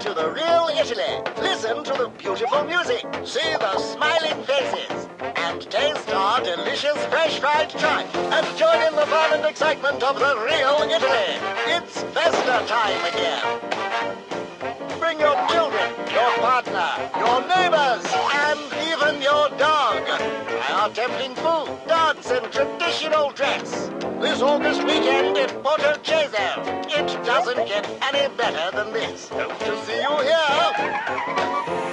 to the real Italy. Listen to the beautiful music. See the smiling faces. And taste our delicious fresh fried tripe. And join in the fun and excitement of the real Italy. It's Festa time again. Bring your children, your partner, your neighbors, and even your dog. Try our tempting food, dance, and traditional dress. This August weekend in Portoceso. It doesn't get any better than this. Hope to see you here.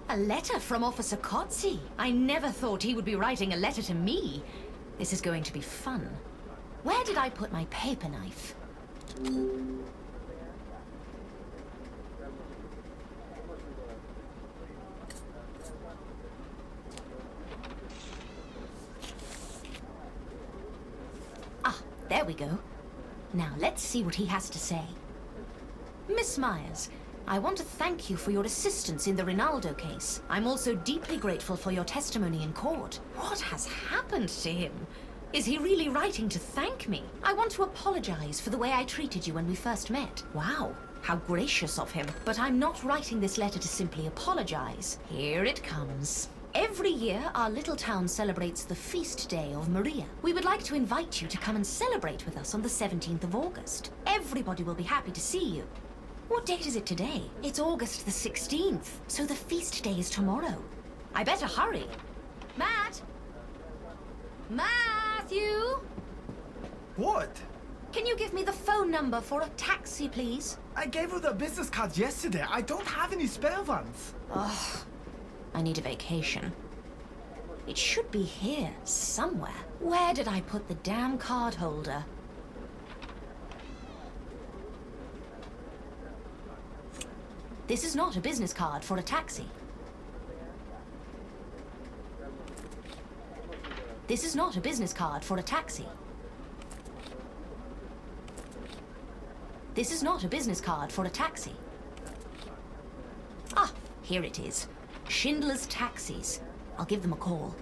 A letter from Officer Kotzi. I never thought he would be writing a letter to me. This is going to be fun. Where did I put my paper knife? Ah, there we go. Now let's see what he has to say. Miss Myers, I want to thank you for your assistance in the Rinaldo case. I'm also deeply grateful for your testimony in court. What has happened to him? Is he really writing to thank me? I want to apologize for the way I treated you when we first met. Wow, how gracious of him. But I'm not writing this letter to simply apologize. Here it comes. Every year, our little town celebrates the feast day of Maria. We would like to invite you to come and celebrate with us on the 17th of August. Everybody will be happy to see you. What date is it today? It's August the 16th, so the feast day is tomorrow. I better hurry. Matt? Matthew? What? Can you give me the phone number for a taxi, please? I gave you the business card yesterday. I don't have any spare ones. Ugh. I need a vacation. It should be here, somewhere. Where did I put the damn card holder? This is not a business card for a taxi. This is not a business card for a taxi. This is not a business card for a taxi. Ah, here it is. Schindler's Taxis. I'll give them a call.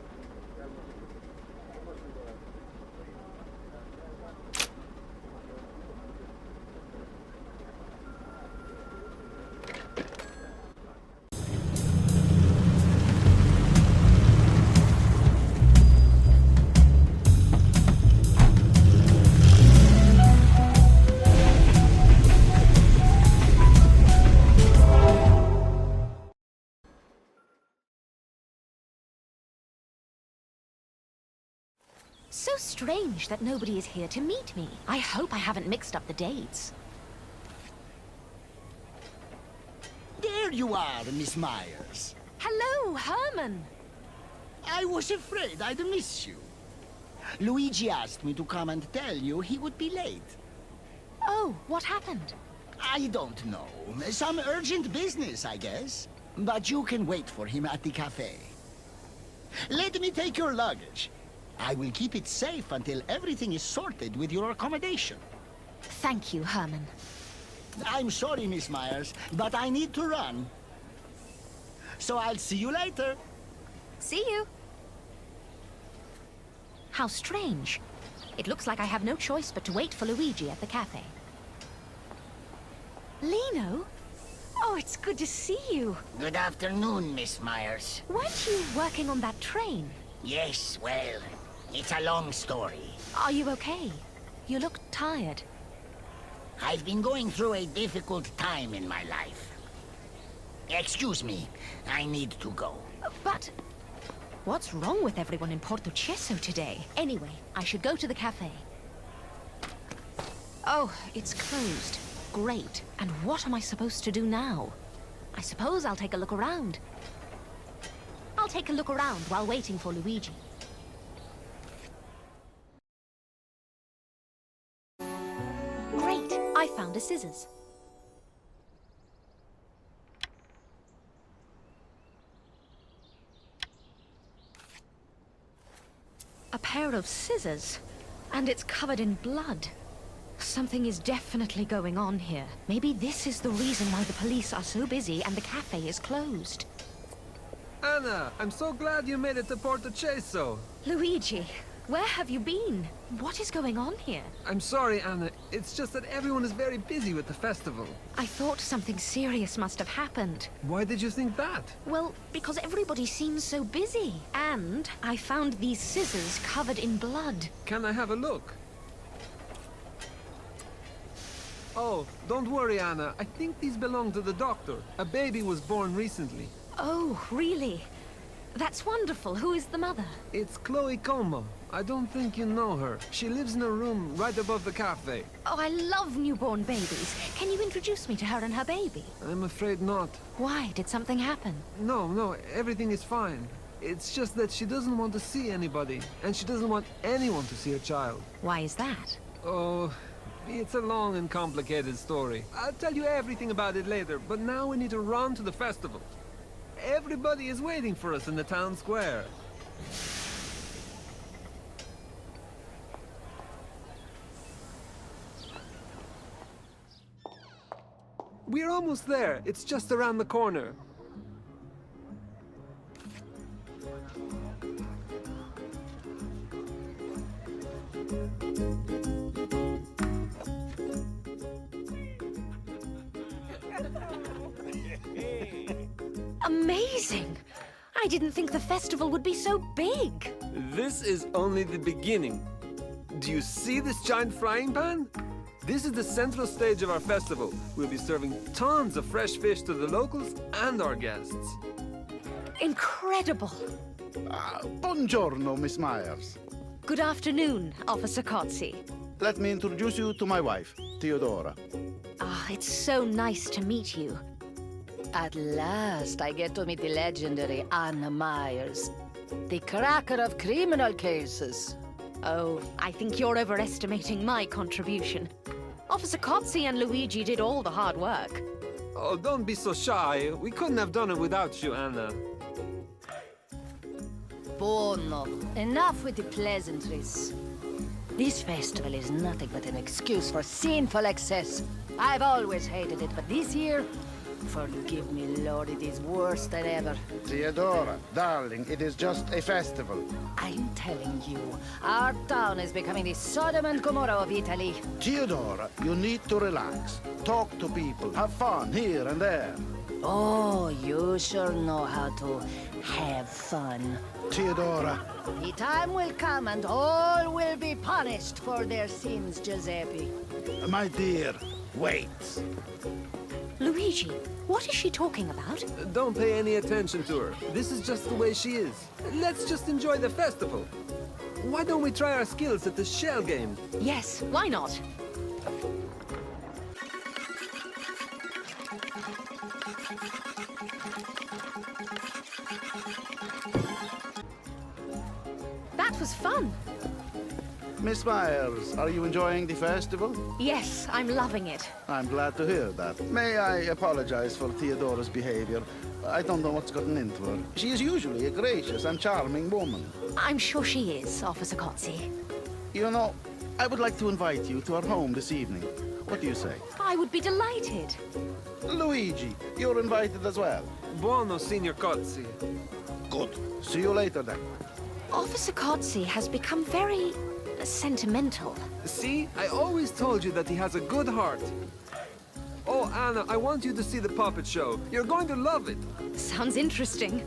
So strange that nobody is here to meet me. I hope I haven't mixed up the dates. There you are, Miss Myers. Hello, Herman. I was afraid I'd miss you. Luigi asked me to come and tell you he would be late. Oh, what happened? I don't know. Some urgent business, I guess. But you can wait for him at the cafe. Let me take your luggage. I will keep it safe until everything is sorted with your accommodation. Thank you, Herman. I'm sorry, Miss Myers, but I need to run. So I'll see you later. See you. How strange. It looks like I have no choice but to wait for Luigi at the cafe. Lino? Oh, it's good to see you. Good afternoon, Miss Myers. Weren't you working on that train? Yes, well, it's a long story. Are you okay? You look tired. I've been going through a difficult time in my life. Excuse me, I need to go. But what's wrong with everyone in Portoceso today? Anyway, I should go to the cafe. Oh, it's closed. Great. And what am I supposed to do now? I suppose I'll take a look around. I'll take a look around while waiting for Luigi. Great. I found a scissors. A pair of scissors, and it's covered in blood. Something is definitely going on here. Maybe this is the reason why the police are so busy and the cafe is closed. Anna, I'm so glad you made it to Porto Ceso. Luigi, where have you been? What is going on here? I'm sorry, Anna. It's just that everyone is very busy with the festival. I thought something serious must have happened. Why did you think that? Well, because everybody seems so busy. And I found these scissors covered in blood. Can I have a look? Oh, don't worry, Anna. I think these belong to the doctor. A baby was born recently. Oh, really? That's wonderful. Who is the mother? It's Chloe Como. I don't think you know her. She lives in a room right above the cafe. Oh, I love newborn babies. Can you introduce me to her and her baby? I'm afraid not. Why? Did something happen? No, everything is fine. It's just that she doesn't want to see anybody, and she doesn't want anyone to see her child. Why is that? Oh, it's a long and complicated story. I'll tell you everything about it later, but now we need to run to the festival. Everybody is waiting for us in the town square. We're almost there. It's just around the corner. Amazing! I didn't think the festival would be so big. This is only the beginning. Do you see this giant frying pan? This is the central stage of our festival. We'll be serving tons of fresh fish to the locals and our guests. Incredible. Buongiorno, Miss Myers. Good afternoon, Officer Cozzi. Let me introduce you to my wife, Theodora. Ah, it's so nice to meet you. At last, I get to meet the legendary Anna Myers, the cracker of criminal cases. Oh, I think you're overestimating my contribution. Officer Cozzi and Luigi did all the hard work. Oh, don't be so shy. We couldn't have done it without you, Anna. Buono. Enough with the pleasantries. This festival is nothing but an excuse for sinful excess. I've always hated it, but this year, forgive me, Lord, it is worse than ever. Theodora, darling, it is just a festival. I'm telling you, our town is becoming the Sodom and Gomorrah of Italy. Theodora, you need to relax. Talk to people, have fun here and there. Oh, you sure know how to have fun. Theodora, The time will come and all will be punished for their sins, Giuseppe. my dear, wait. Luigi, what is she talking about? Don't pay any attention to her. This is just the way she is. Let's just enjoy the festival. Why don't we try our skills at the shell game? Yes, why not? That was fun. Miss Myers, are you enjoying the festival? Yes, I'm loving it. I'm glad to hear that. May I apologize for Theodora's behavior? I don't know what's gotten into her. She is usually a gracious and charming woman. I'm sure she is, Officer Cozzi. You know, I would like to invite you to our home this evening. What do you say? I would be delighted. Luigi, you're invited as well. Buono, Signor Cozzi. Good. See you later then. Officer Cozzi has become very sentimental. See? I always told you that he has a good heart. Oh, Anna, I want you to see the puppet show. You're going to love it. Sounds interesting.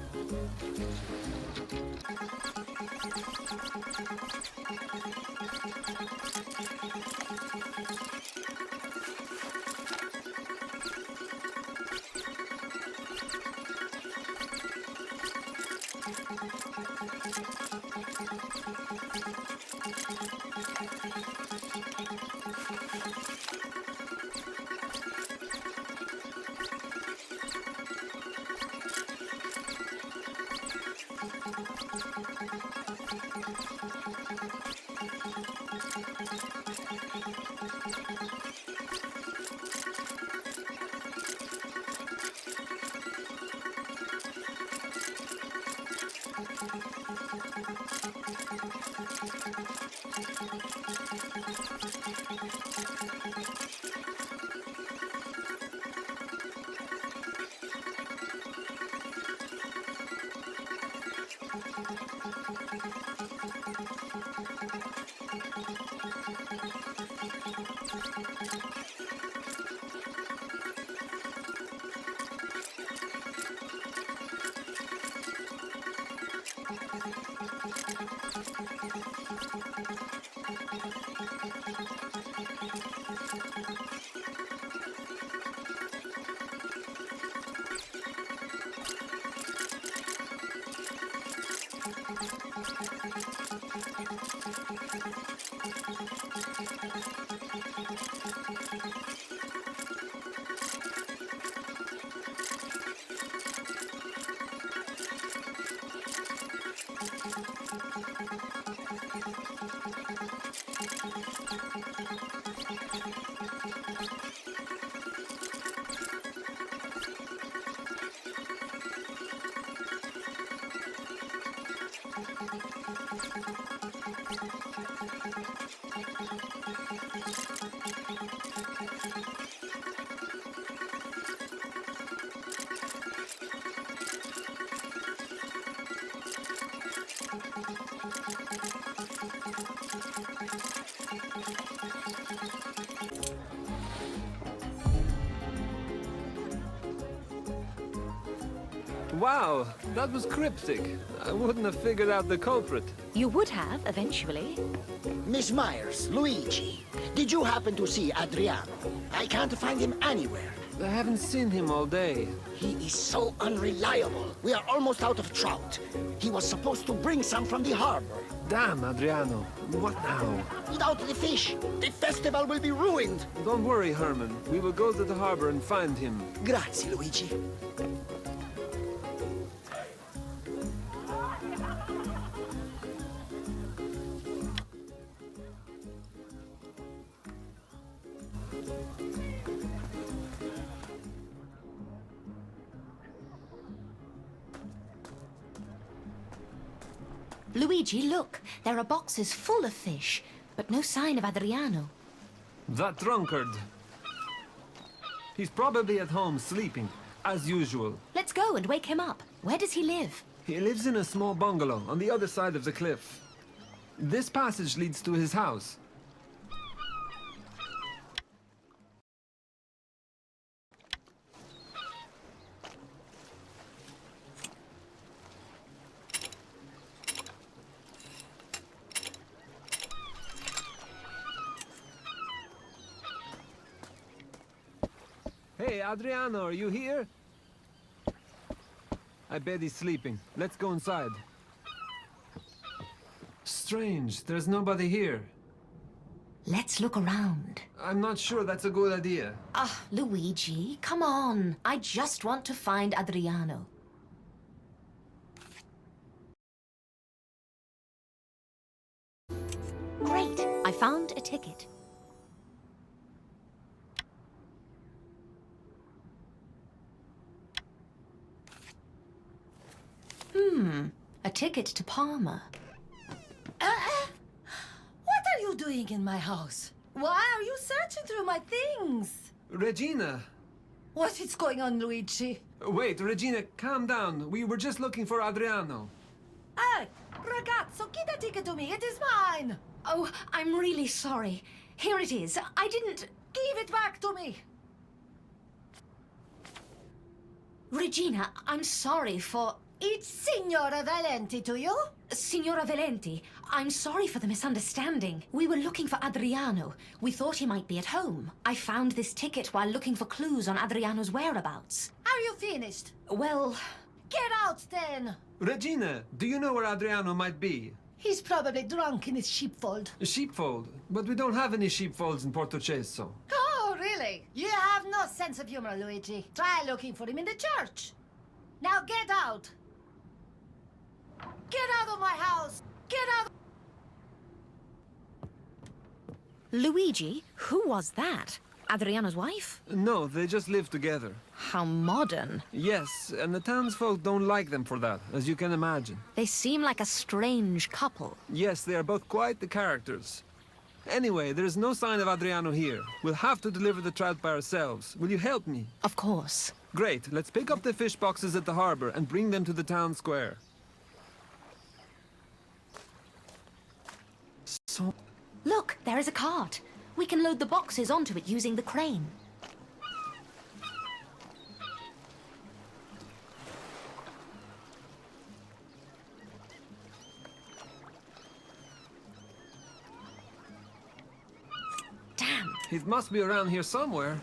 Wow, that was cryptic. I wouldn't have figured out the culprit. You would have, eventually. Miss Myers, Luigi, did you happen to see Adriano? I can't find him anywhere. I haven't seen him all day. He is so unreliable. We are almost out of trout. He was supposed to bring some from the harbor. Damn, Adriano. What now? Without the fish, the festival will be ruined. Don't worry, Herman. We will go to the harbor and find him. Grazie, Luigi. Luigi, look. There are boxes full of fish, but no sign of Adriano. That drunkard. He's probably at home sleeping, as usual. Let's go and wake him up. Where does he live? He lives in a small bungalow on the other side of the cliff. This passage leads to his house. Hey, Adriano, are you here? I bet he's sleeping. Let's go inside. Strange, there's nobody here. Let's look around. I'm not sure that's a good idea. Ah, Luigi, come on. I just want to find Adriano. Great, I found a ticket. A ticket to Parma. What are you doing in my house? Why are you searching through my things? Regina! What is going on, Luigi? Wait, Regina, calm down. We were just looking for Adriano. Hey, ragazzo, give the ticket to me. It is mine. Oh, I'm really sorry. Here it is. I didn't... Give it back to me. Regina, I'm sorry for... It's Signora Valenti to you? Signora Valenti, I'm sorry for the misunderstanding. We were looking for Adriano. We thought he might be at home. I found this ticket while looking for clues on Adriano's whereabouts. Are you finished? Well... Get out, then. Regina, do you know where Adriano might be? He's probably drunk in his sheepfold. A sheepfold? But we don't have any sheepfolds in Portocesso. Oh, really? You have no sense of humor, Luigi. Try looking for him in the church. Now get out. Get out of my house! Get out! Luigi, who was that? Adriano's wife? No, they just live together. How modern. Yes, and the townsfolk don't like them for that, as you can imagine. They seem like a strange couple. Yes, they are both quite the characters. Anyway, there is no sign of Adriano here. We'll have to deliver the trout by ourselves. Will you help me? Of course. Great, let's pick up the fish boxes at the harbor and bring them to the town square. So... Look, there is a cart. We can load the boxes onto it using the crane. Damn. It must be around here somewhere.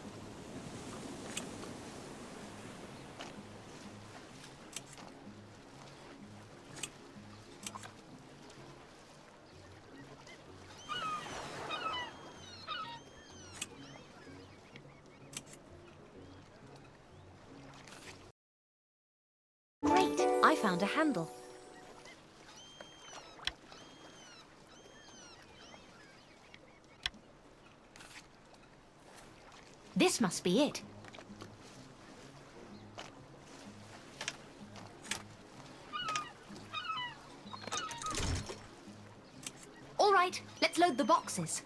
Great, I found a handle. This must be it. All right, let's load the boxes.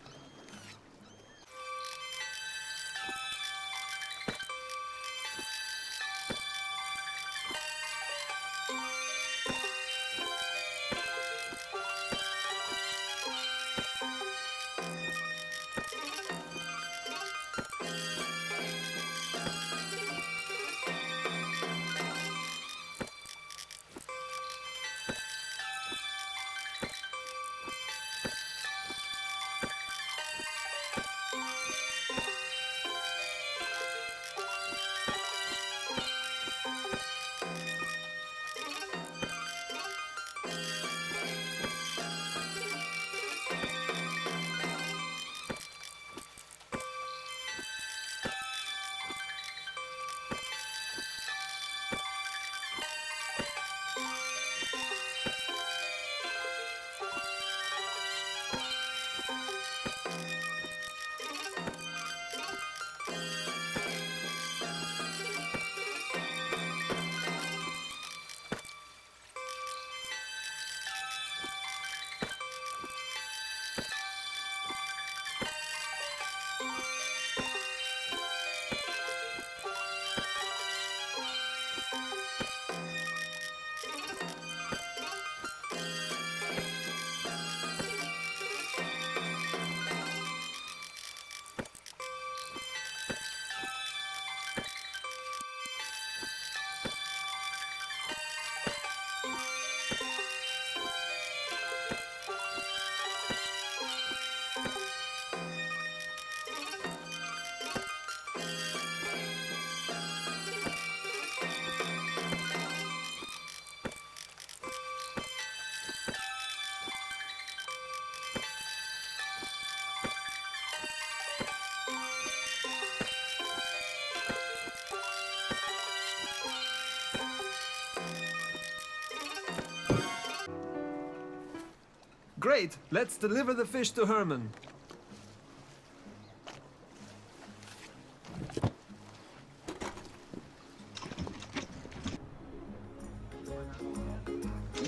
Great, let's deliver the fish to Herman.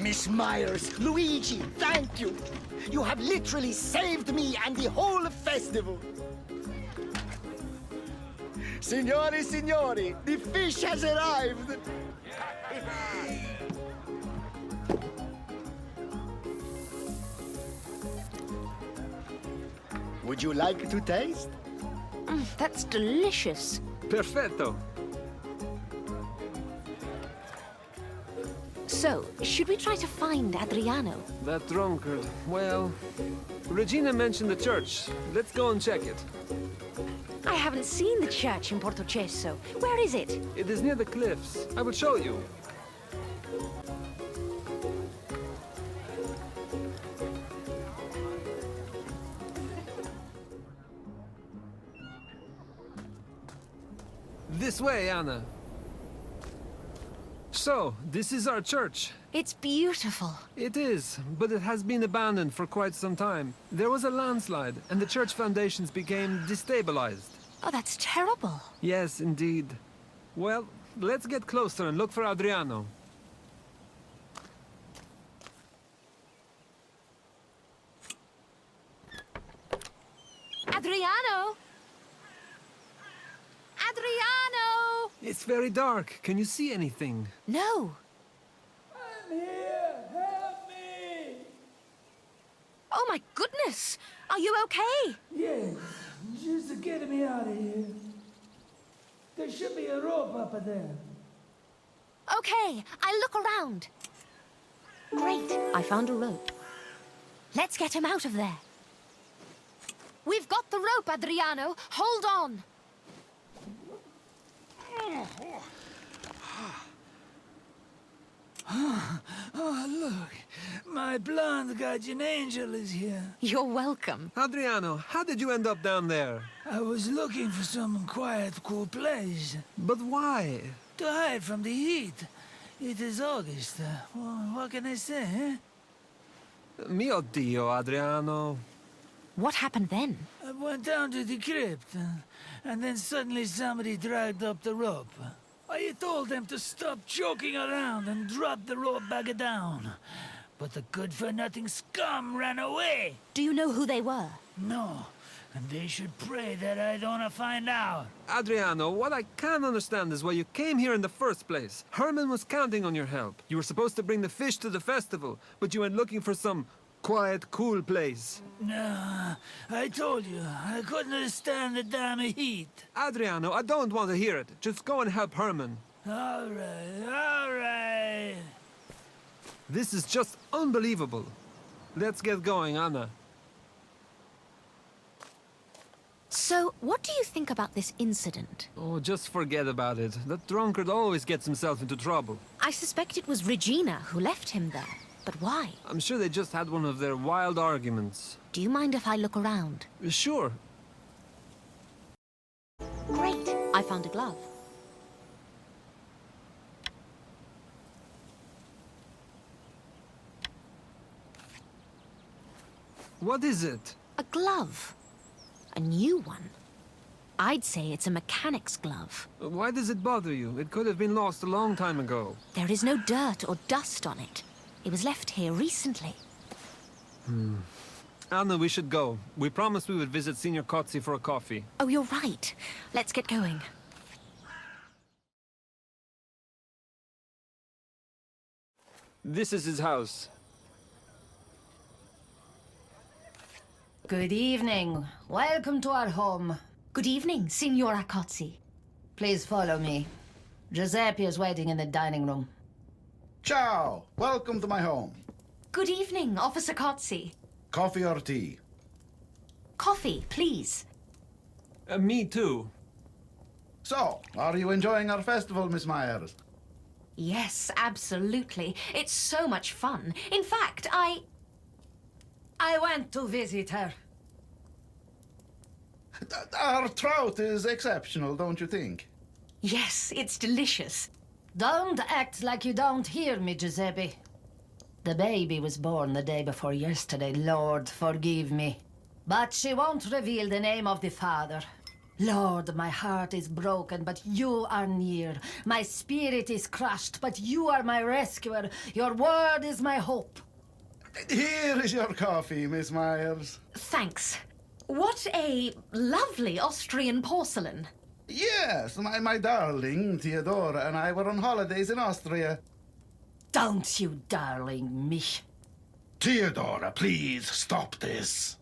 Miss Myers, Luigi, thank you. You have literally saved me and the whole festival. Signori, signori, the fish has arrived. Would you like to taste? That's delicious. Perfetto. So, should we try to find Adriano? That drunkard. Well, Regina mentioned the church. Let's go and check it. I haven't seen the church in Portocesso. Where is it? It is near the cliffs. I will show you. This way, Anna. So, this is our church. It's beautiful. It is, but it has been abandoned for quite some time. There was a landslide, and the church foundations became destabilized. Oh, that's terrible. Yes, indeed. Well, let's get closer and look for Adriano. Adriano! Adriano! It's very dark. Can you see anything? No. I'm here! Help me! Oh my goodness! Are you okay? Yes, just get me out of here. There should be a rope up there. Okay, I'll look around. Great, I found a rope. Let's get him out of there. We've got the rope, Adriano. Hold on. Oh, look. My blonde guardian angel is here. You're welcome. Adriano, how did you end up down there? I was looking for some quiet, cool place But why? to hide from the heat. It is August. Well, what can I say, eh? Mio Dio, Adriano. What happened then? I went down to the crypt, and then suddenly somebody dragged up the rope. I told them to stop joking around and drop the rope back down. But the good-for-nothing scum ran away. Do you know who they were? No, and they should pray that I don't find out. Adriano, what I can't understand is why you came here in the first place. Herman was counting on your help. You were supposed to bring the fish to the festival, but you went looking for some quiet, cool place. No, I told you, I couldn't stand the damn heat. Adriano, I don't want to hear it. Just go and help Herman. All right. This is just unbelievable. Let's get going, Anna. So, what do you think about this incident? Oh, just forget about it. That drunkard always gets himself into trouble. I suspect it was Regina who left him there. But why? I'm sure they just had one of their wild arguments. Do you mind if I look around? Sure. Great, I found a glove. What is it? A glove. A new one. I'd say it's a mechanic's glove. Why does it bother you? It could have been lost a long time ago. There is no dirt or dust on it. It was left here recently. Anna, we should go. We promised we would visit Senior Kotzi for a coffee. Oh, you're right. Let's get going. This is his house. Good evening. Welcome to our home. Good evening, Signora Kotzi. Please follow me. Giuseppe is waiting in the dining room. Ciao! Welcome to my home. Good evening, Officer Kotzi. Coffee or tea? Coffee, please. Me too. So, are you enjoying our festival, Miss Myers? Yes, absolutely. It's so much fun. In fact, I went to visit her. Our trout is exceptional, don't you think? Yes, it's delicious. Don't act like you don't hear me, Giuseppe. The baby was born the day before yesterday, Lord forgive me. But she won't reveal the name of the father. Lord, my heart is broken, but you are near. My spirit is crushed, but you are my rescuer. Your word is my hope. Here is your coffee, Miss Myers. Thanks. What a lovely Austrian porcelain. Yes, my darling Theodora and I were on holidays in Austria. Don't you darling me. Theodora, please stop this.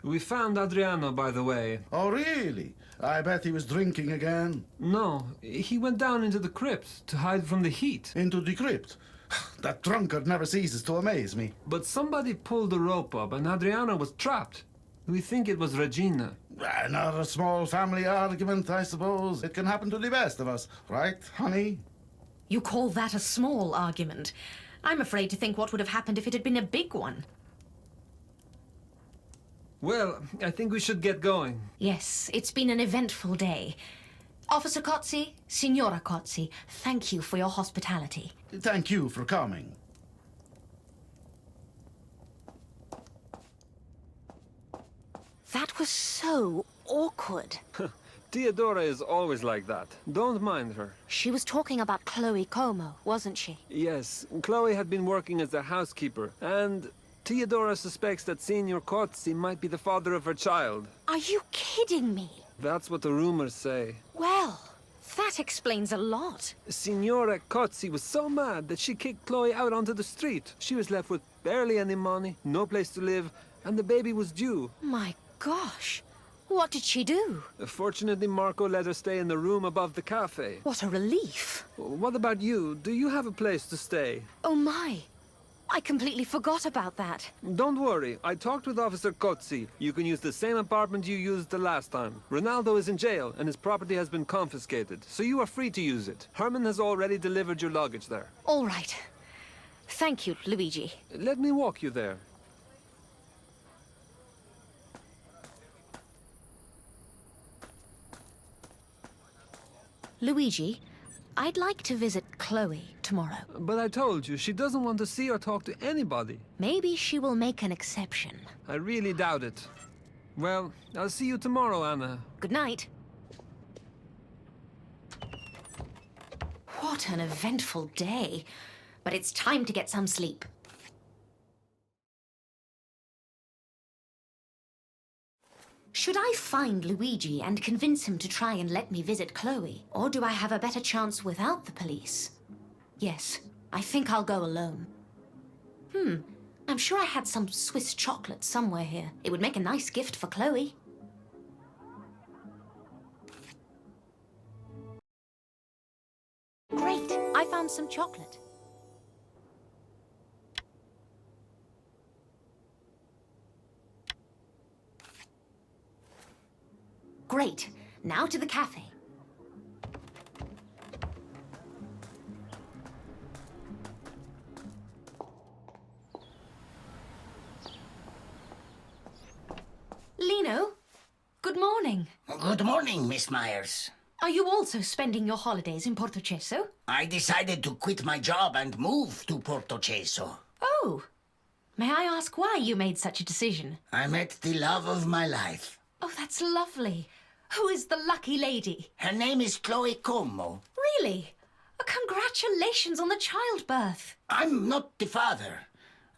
We found Adriano, by the way. Oh, really? I bet he was drinking again. No, he went down into the crypt to hide from the heat. Into the crypt. That drunkard never ceases to amaze me. But somebody pulled the rope up and Adriano was trapped. We think it was Regina. Another small family argument, I suppose. It can happen to the best of us, right, honey? You call that a small argument? I'm afraid to think what would have happened if it had been a big one. Well, I think we should get going. Yes, it's been an eventful day. Officer Kotzi, Signora Kotzi, thank you for your hospitality. Thank you for coming. That It was so awkward. Theodora is always like that. Don't mind her. She was talking about Chloe Como, wasn't she? Yes, Chloe had been working as a housekeeper, and Theodora suspects that Signor Cozzi might be the father of her child. Are you kidding me? That's what the rumors say. Well, that explains a lot. Signora Cozzi was so mad that she kicked Chloe out onto the street. She was left with barely any money, no place to live, and the baby was due. My gosh. What did she do? Fortunately, Marco let her stay in the room above the cafe. What a relief. What about you? Do you have a place to stay? Oh my. I completely forgot about that. Don't worry, I talked with Officer Cozzi. You can use the same apartment you used the last time. Ronaldo is in jail, and his property has been confiscated, so you are free to use it. Herman has already delivered your luggage there. All right. Thank you, Luigi. Let me walk you there. Luigi, I'd like to visit Chloe tomorrow. But I told you, she doesn't want to see or talk to anybody. Maybe she will make an exception. I really doubt it. Well, I'll see you tomorrow, Anna. Good night. What an eventful day. But it's time to get some sleep. Should I find Luigi and convince him to try and let me visit Chloe? Or do I have a better chance without the police? Yes, I think I'll go alone. I'm sure I had some Swiss chocolate somewhere here. It would make a nice gift for Chloe. Great, I found some chocolate. Great. Now to the cafe. Lino, good morning. Good morning, Miss Myers. Are you also spending your holidays in Portocesso? I decided to quit my job and move to Portocesso. Oh. May I ask why you made such a decision? I met the love of my life. Oh, that's lovely. Who is the lucky lady? Her name is Chloe Como. Really? Congratulations on the childbirth. I'm not the father.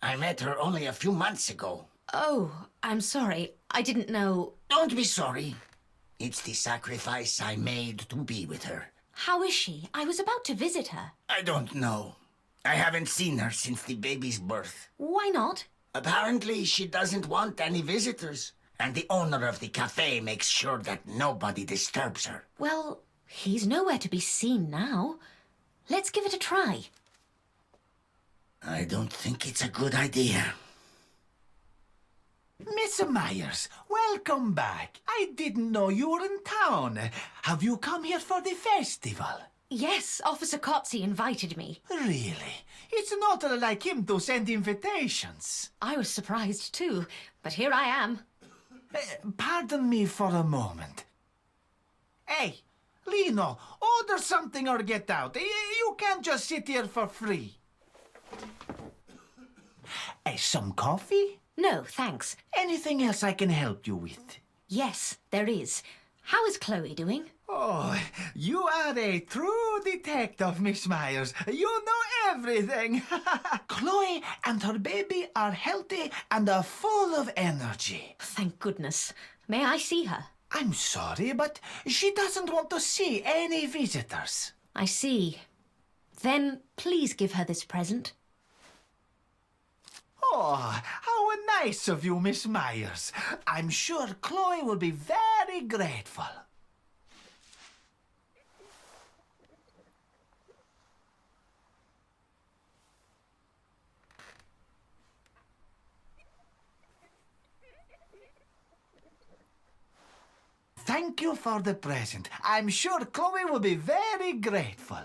I met her only a few months ago. Oh, I'm sorry. I didn't know. Don't be sorry. It's the sacrifice I made to be with her. How is she? I was about to visit her. I don't know. I haven't seen her since the baby's birth. Why not? Apparently, she doesn't want any visitors. And the owner of the cafe makes sure that nobody disturbs her. Well, he's nowhere to be seen now. Let's give it a try. I don't think it's a good idea. Miss Myers, welcome back. I didn't know you were in town. Have you come here for the festival? Yes, Officer Cozzi invited me. Really? It's not like him to send invitations. I was surprised too, but here I am. Pardon me for a moment. Hey, Lino, order something or get out. You can't just sit here for free. Some coffee? No, thanks. Anything else I can help you with? Yes, there is. How is Chloe doing? Oh, you are a true detective, Miss Myers. You know everything. Chloe and her baby are healthy and are full of energy. Thank goodness. May I see her? I'm sorry, but she doesn't want to see any visitors. I see. Then please give her this present. Oh, how nice of you, Miss Myers. I'm sure Chloe will be very grateful. Thank you for the present. I'm sure Chloe will be very grateful.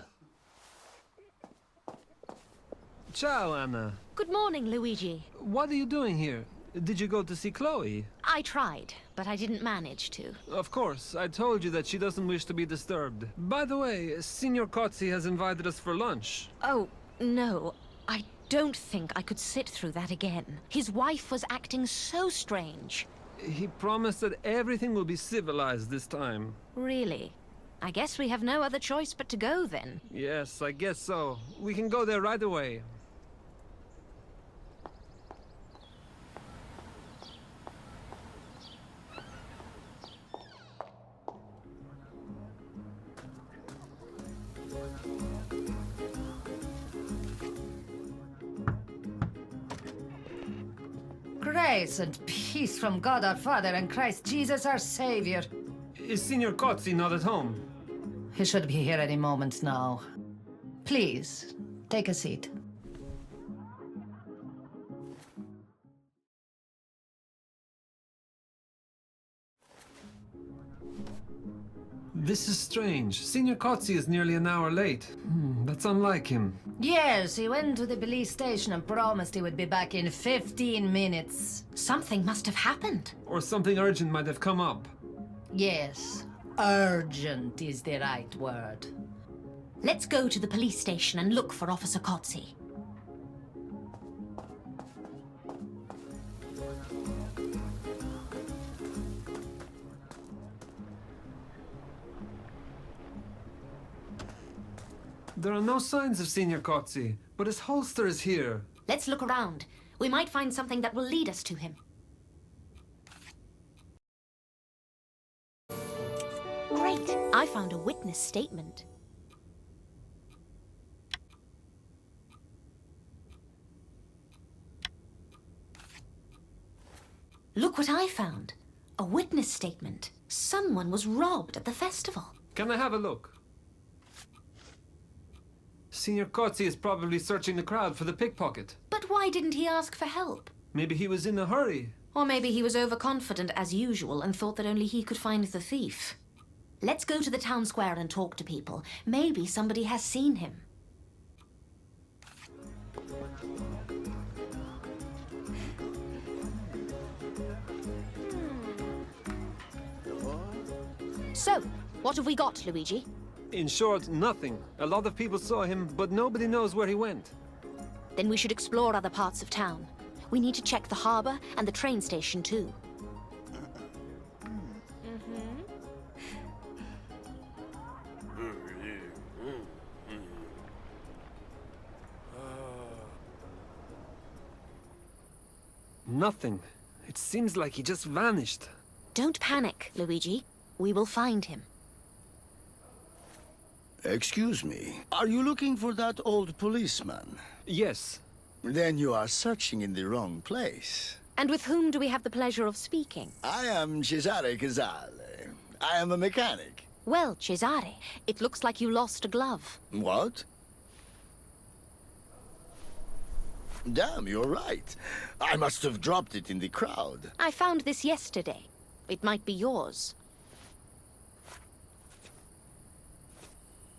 Ciao, Anna. Good morning, Luigi. What are you doing here? Did you go to see Chloe? I tried, but I didn't manage to. Of course, I told you that she doesn't wish to be disturbed. By the way, Signor Cozzi has invited us for lunch. Oh, no. I don't think I could sit through that again. His wife was acting so strange. He promised that everything will be civilized this time. Really? I guess we have no other choice but to go then. Yes, I guess so. We can go there right away. Grace and peace from God our Father and Christ Jesus our Savior. Is Signor Cozzi not at home? He should be here any moment now. Please, take a seat. This is strange. Signor Cozzi is nearly an hour late. That's unlike him. Yes, he went to the police station and promised he would be back in 15 minutes. Something must have happened. Or something urgent might have come up. Yes, urgent is the right word. Let's go to the police station and look for Officer Cozzi. There are no signs of Signor Cozzi, but his holster is here. Let's look around. We might find something that will lead us to him. Great! I found a witness statement. Look what I found. A witness statement. Someone was robbed at the festival. Can I have a look? Signor Cozzi is probably searching the crowd for the pickpocket. But why didn't he ask for help? Maybe he was in a hurry. Or maybe he was overconfident as usual and thought that only he could find the thief. Let's go to the town square and talk to people. Maybe somebody has seen him. So, what have we got, Luigi? In short, nothing. A lot of people saw him, but nobody knows where he went. Then we should explore other parts of town. We need to check the harbor and the train station too. Nothing. It seems like he just vanished. Don't panic, Luigi. We will find him. Excuse me. Are you looking for that old policeman? Yes. Then you are searching in the wrong place. And with whom do we have the pleasure of speaking? I am Cesare Casale. I am a mechanic. Well, Cesare, it looks like you lost a glove. What? Damn, you're right. I must have dropped it in the crowd. I found this yesterday. It might be yours.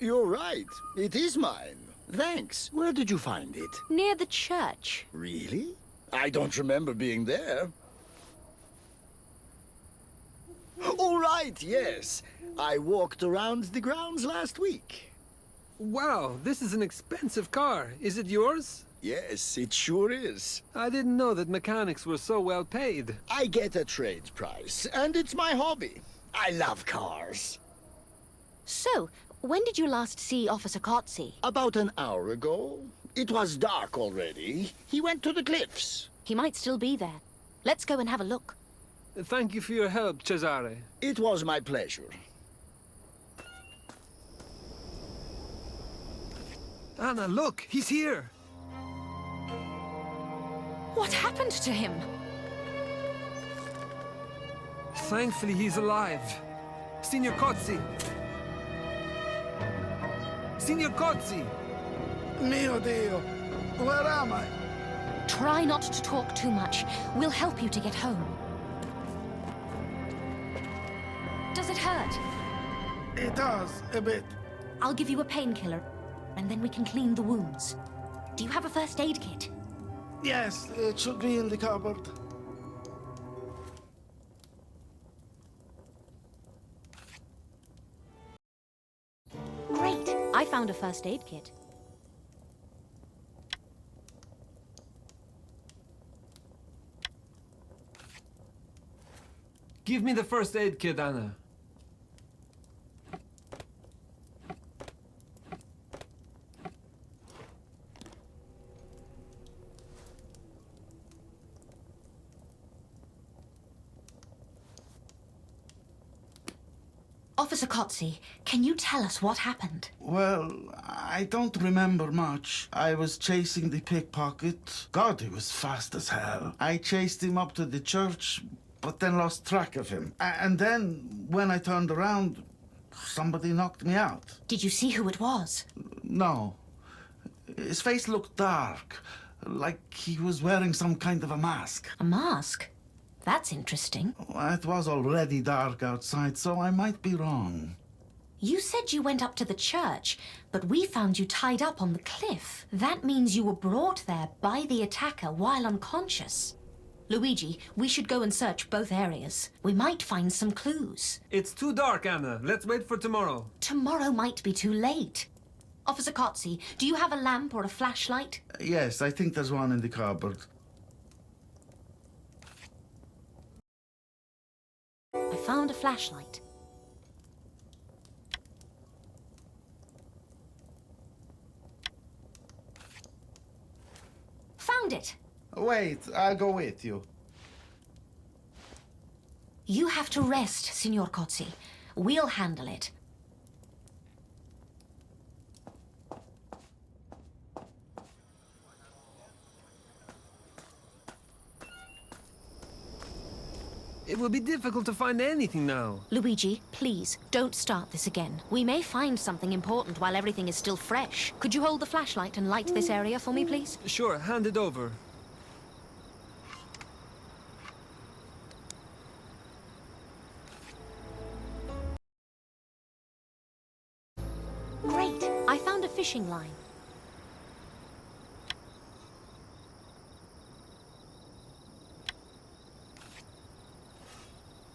You're right. It is mine. Thanks. Where did you find it? Near the church. Really? I don't remember being there. All right, yes. I walked around the grounds last week. Wow, this is an expensive car. Is it yours? Yes, it sure is. I didn't know that mechanics were so well paid. I get a trade price, and it's my hobby. I love cars. So, when did you last see Officer Cozzi? About an hour ago. It was dark already. He went to the cliffs. He might still be there. Let's go and have a look. Thank you for your help, Cesare. It was my pleasure. Anna, look! He's here! What happened to him? Thankfully, he's alive. Signor Cozzi! Signor Cozzi! Mio Dio, where am I? Try not to talk too much. We'll help you to get home. Does it hurt? It does, a bit. I'll give you a painkiller, and then we can clean the wounds. Do you have a first aid kit? Yes, it should be in the cupboard. Great! I found a first aid kit. Give me the first aid kit, Anna. Officer Kotze, can you tell us what happened? Well, I don't remember much. I was chasing the pickpocket. God, he was fast as hell. I chased him up to the church, but then lost track of him. And then, when I turned around, somebody knocked me out. Did you see who it was? No. His face looked dark, like he was wearing some kind of a mask. A mask? That's interesting. It was already dark outside, so I might be wrong. You said you went up to the church, but we found you tied up on the cliff. That means you were brought there by the attacker while unconscious. Luigi, we should go and search both areas. We might find some clues. It's too dark, Anna. Let's wait for tomorrow. Tomorrow might be too late. Officer Kotze, do you have a lamp or a flashlight? Yes, I think there's one in the cupboard. I found a flashlight. Found it! Wait, I'll go with you. You have to rest, Signor Kotze. We'll handle it. It will be difficult to find anything now. Luigi, please, don't start this again. We may find something important while everything is still fresh. Could you hold the flashlight and light this area for me, please? Sure, hand it over. Great! I found a fishing line.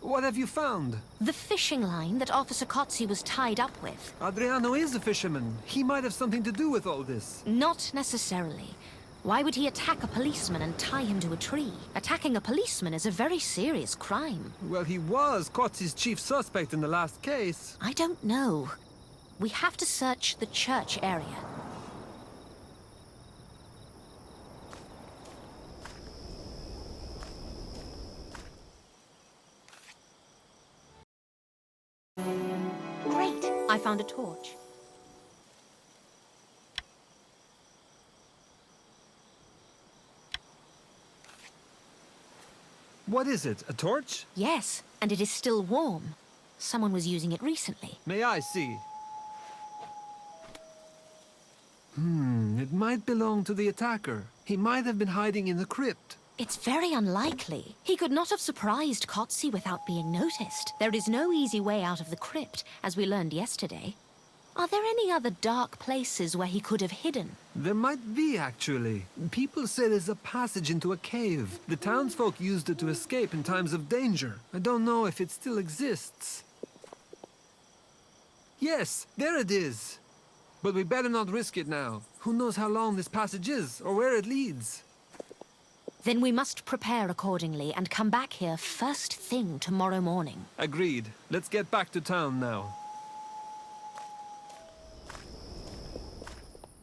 What have you found? The fishing line that Officer Kotze was tied up with. Adriano is a fisherman. He might have something to do with all this. Not necessarily. Why would he attack a policeman and tie him to a tree? Attacking a policeman is a very serious crime. Well, he was Kotze's chief suspect in the last case. I don't know. We have to search the church area. Great! I found a torch. What is it, a torch? Yes, and it is still warm. Someone was using it recently. May I see? It might belong to the attacker. He might have been hiding in the crypt. It's very unlikely. He could not have surprised Kotze without being noticed. There is no easy way out of the crypt, as we learned yesterday. Are there any other dark places where he could have hidden? There might be, actually. People say there's a passage into a cave. The townsfolk used it to escape in times of danger. I don't know if it still exists. Yes, there it is. But we better not risk it now. Who knows how long this passage is, or where it leads? Then we must prepare accordingly and come back here first thing tomorrow morning. Agreed. Let's get back to town now.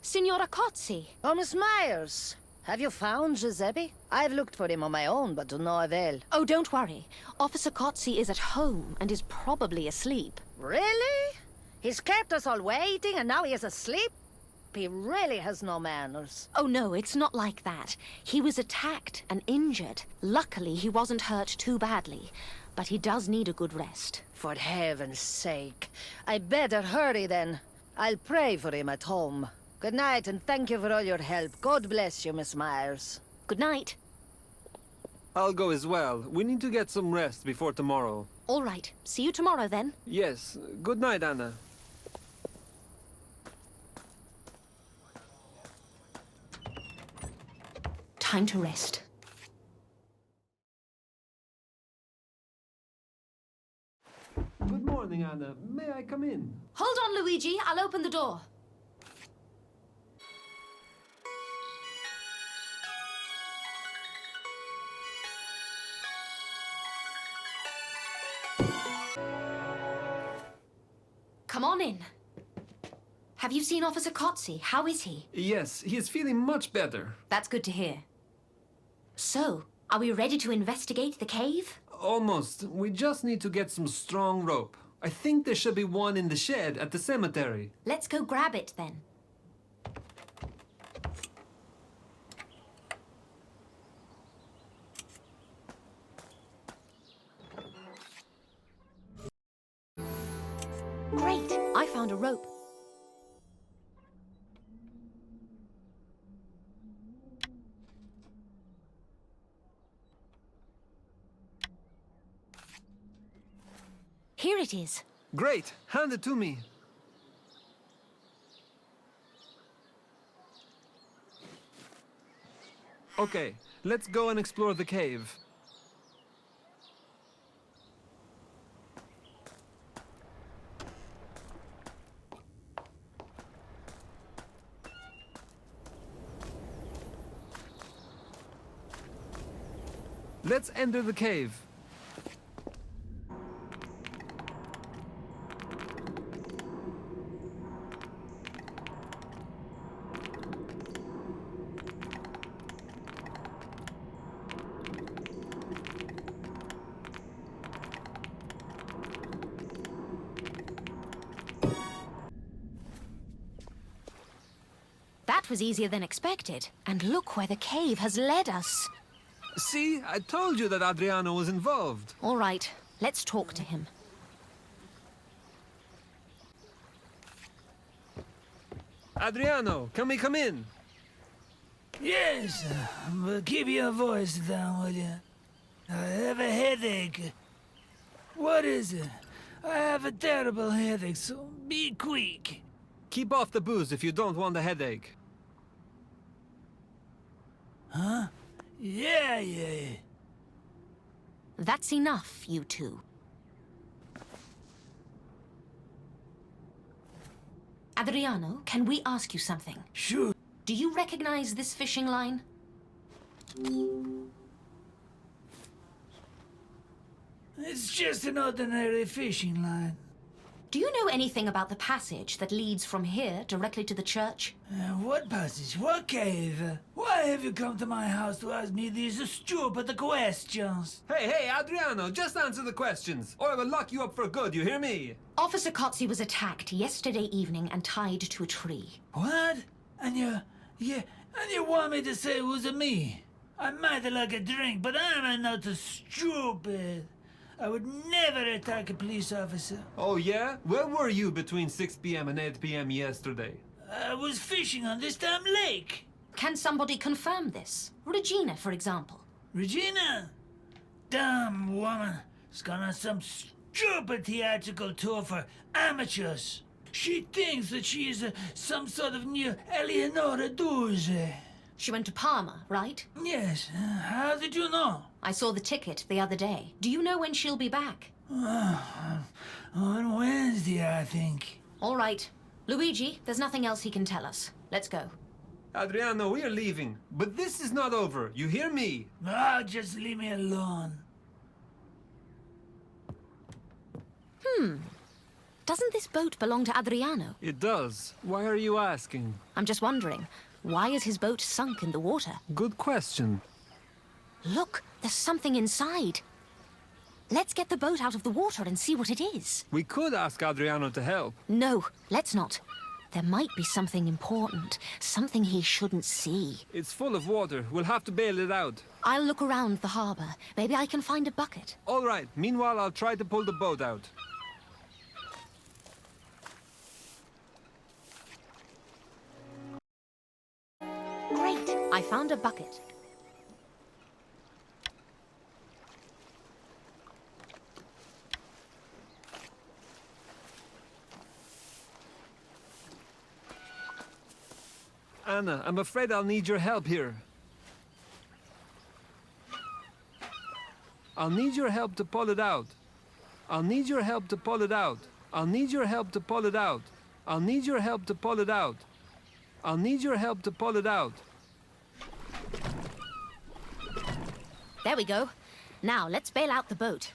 Signora Kotze! Oh, Miss Myers, have you found Giuseppe? I've looked for him on my own, but to no avail. Oh, don't worry. Officer Kotze is at home and is probably asleep. Really? He's kept us all waiting and now he is asleep? He really has no manners. Oh, no, it's not like that. He was attacked and injured. Luckily, he wasn't hurt too badly, but he does need a good rest. For heaven's sake. I better hurry then. I'll pray for him at home. Good night, and thank you for all your help. God bless you, Miss Myers. Good night. I'll go as well. We need to get some rest before tomorrow. All right. See you tomorrow, then. Yes. Good night, Anna. Time to rest. Good morning, Anna. May I come in? Hold on, Luigi. I'll open the door. on in. Have you seen Officer Kotze? How is he? Yes, he is feeling much better. That's good to hear. So, are we ready to investigate the cave? Almost. We just need to get some strong rope. I think there should be one in the shed at the cemetery. Let's go grab it then. Great! I found a rope. Here it is. Great! Hand it to me. Okay, let's go and explore the cave. Let's enter the cave. That was easier than expected. And look where the cave has led us. See, I told you that Adriano was involved. All right, let's talk to him. Adriano, can we come in? Yes, but keep your voice down, will you? I have a headache. What is it? I have a terrible headache, so be quick. Keep off the booze if you don't want a headache. Huh? Yeah. That's enough, you two. Adriano, can we ask you something? Sure. Do you recognize this fishing line? It's just an ordinary fishing line. Do you know anything about the passage that leads from here directly to the church? What passage? What cave? Why have you come to my house to ask me these stupid questions? Hey, Adriano, just answer the questions, or I will lock you up for good, you hear me? Officer Kotze was attacked yesterday evening and tied to a tree. What? And you want me to say it was me? I might like a drink, but I'm not stupid. I would never attack a police officer. Oh yeah? Where were you between 6 p.m. and 8 p.m. yesterday? I was fishing on this damn lake. Can somebody confirm this? Regina, for example. Regina? Damn woman. She's gone on some stupid theatrical tour for amateurs. She thinks that she is some sort of new Eleonora Duse. She went to Parma, right? Yes. How did you know? I saw the ticket the other day. Do you know when she'll be back? On Wednesday, I think. All right. Luigi, there's nothing else he can tell us. Let's go. Adriano, we are leaving. But this is not over. You hear me? Just leave me alone. Doesn't this boat belong to Adriano? It does. Why are you asking? I'm just wondering, why is his boat sunk in the water? Good question. Look, there's something inside. Let's get the boat out of the water and see what it is. We could ask Adriano to help. No, let's not. There might be something important, something he shouldn't see. It's full of water. We'll have to bail it out. I'll look around the harbor. Maybe I can find a bucket. All right. Meanwhile, I'll try to pull the boat out. Great! I found a bucket. Anna, I'm afraid I'll need your help here. I'll need your help to pull it out. I'll need your help to pull it out. I'll need your help to pull it out. I'll need your help to pull it out. I'll need your help to pull it out. There we go. Now, let's bail out the boat.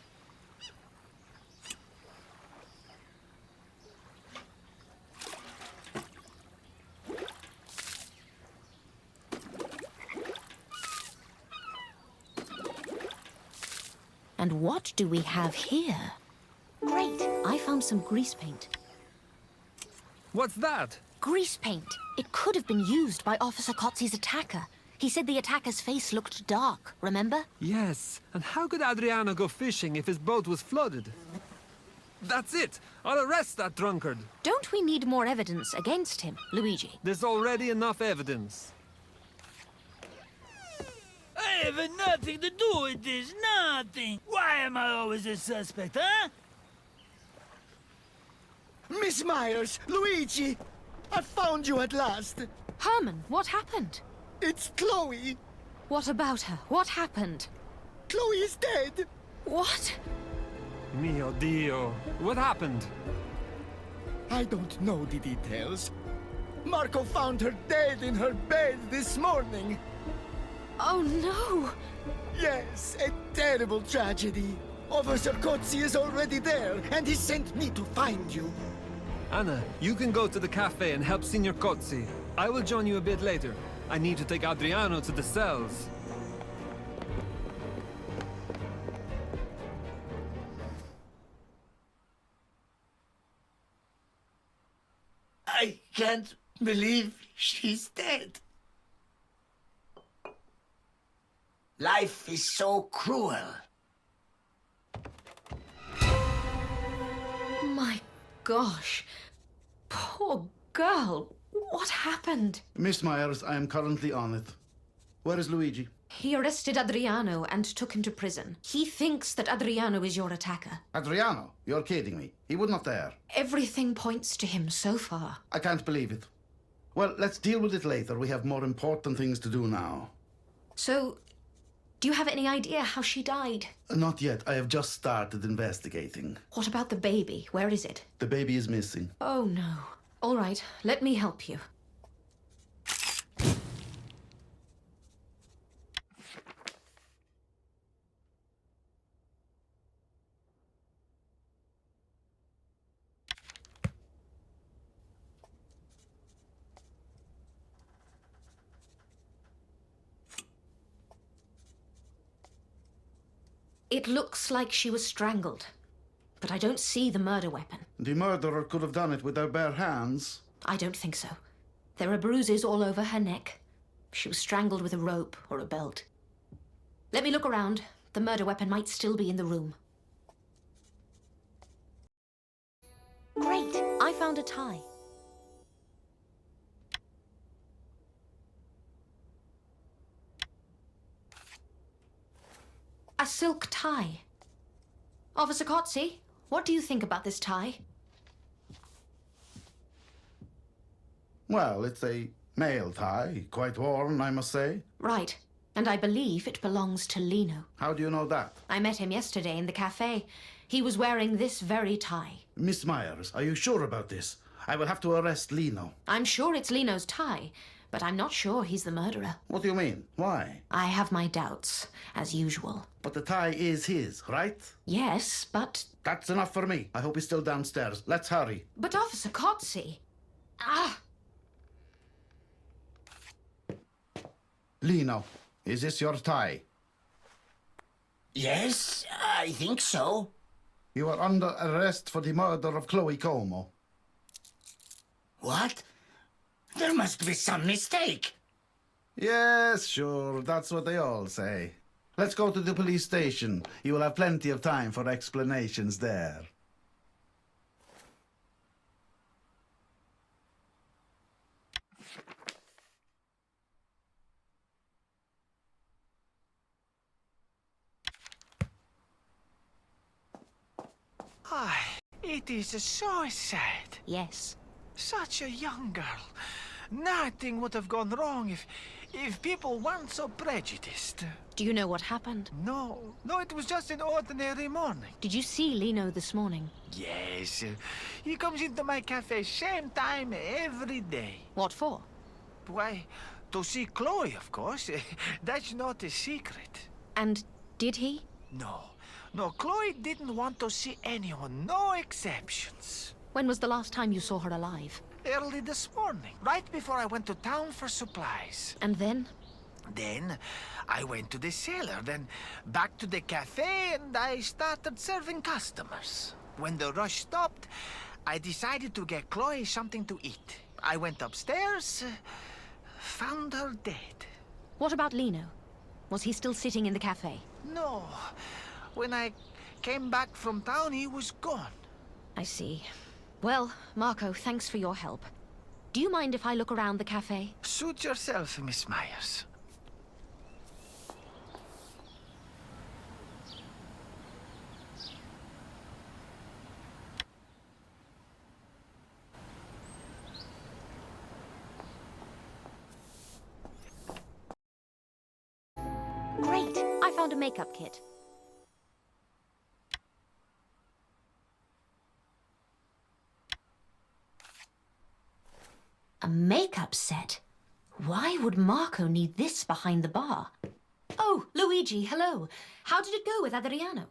And what do we have here? Great! I found some grease paint. What's that? Grease paint. It could have been used by Officer Kotze's attacker. He said the attacker's face looked dark, remember? Yes, and how could Adriano go fishing if his boat was flooded? That's it! I'll arrest that drunkard! Don't we need more evidence against him, Luigi? There's already enough evidence. I have nothing to do with this, nothing. Why am I always a suspect, huh? Miss Myers, Luigi, I found you at last. Herman, what happened? It's Chloe. What about her? What happened? Chloe is dead. What? Mio Dio. What happened? I don't know the details. Marco found her dead in her bed this morning. Oh, no! Yes, a terrible tragedy. Officer Kotze is already there, and he sent me to find you. Anna, you can go to the cafe and help Signor Cozzi. I will join you a bit later. I need to take Adriano to the cells. I can't believe she's dead. Life is so cruel. My gosh. Poor girl. What happened? Miss Myers, I am currently on it. Where is Luigi? He arrested Adriano and took him to prison. He thinks that Adriano is your attacker. Adriano? You're kidding me. He would not dare. Everything points to him so far. I can't believe it. Well, let's deal with it later. We have more important things to do now. So, do you have any idea how she died? Not yet. I have just started investigating. What about the baby? Where is it? The baby is missing. Oh, no. All right, let me help you. It looks like she was strangled, but I don't see the murder weapon. The murderer could have done it with their bare hands. I don't think so. There are bruises all over her neck. She was strangled with a rope or a belt. Let me look around. The murder weapon might still be in the room. Great! I found a tie. A silk tie. Officer Kotze, what do you think about this tie? Well, it's a male tie. Quite worn, I must say. Right. And I believe it belongs to Lino. How do you know that? I met him yesterday in the cafe. He was wearing this very tie. Miss Myers, are you sure about this? I will have to arrest Lino. I'm sure it's Lino's tie, but I'm not sure he's the murderer. What do you mean? Why? I have my doubts, as usual. But the tie is his, right? Yes, but... That's enough for me. I hope he's still downstairs. Let's hurry. But Officer Kotze... Ah! Lino, is this your tie? Yes, I think so. You are under arrest for the murder of Chloe Como. What? There must be some mistake. Yes, sure. That's what they all say. Let's go to the police station. You will have plenty of time for explanations there. Ay, it is so sad. Yes. Such a young girl. Nothing would have gone wrong if people weren't so prejudiced. Do you know what happened? No, it was just an ordinary morning. Did you see Lino this morning? Yes, he comes into my cafe same time every day. What for? Why, to see Chloe, of course. That's not a secret. And did he? No, Chloe didn't want to see anyone, no exceptions. When was the last time you saw her alive? Early this morning, right before I went to town for supplies. And then? Then I went to the cellar, then back to the cafe, and I started serving customers. When the rush stopped, I decided to get Chloe something to eat. I went upstairs, found her dead. What about Lino? Was he still sitting in the cafe? No. When I came back from town, he was gone. I see. Well, Marco, thanks for your help. Do you mind if I look around the cafe? Suit yourself, Miss Myers. Great! I found a makeup kit. A makeup set? Why would Marco need this behind the bar? Oh, Luigi, hello. How did it go with Adriano?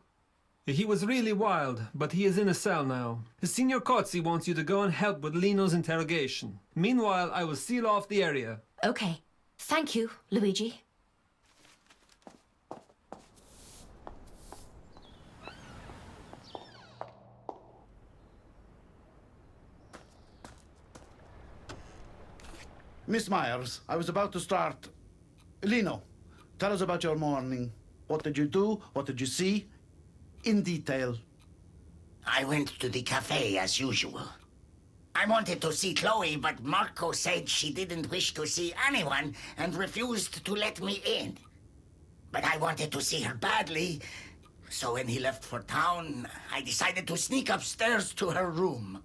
He was really wild, but he is in a cell now. Signor Cozzi wants you to go and help with Lino's interrogation. Meanwhile, I will seal off the area. Okay. Thank you, Luigi. Miss Myers, I was about to start. Lino, tell us about your morning. What did you do? What did you see? In detail. I went to the cafe as usual. I wanted to see Chloe, but Marco said she didn't wish to see anyone and refused to let me in. But I wanted to see her badly, so when he left for town, I decided to sneak upstairs to her room.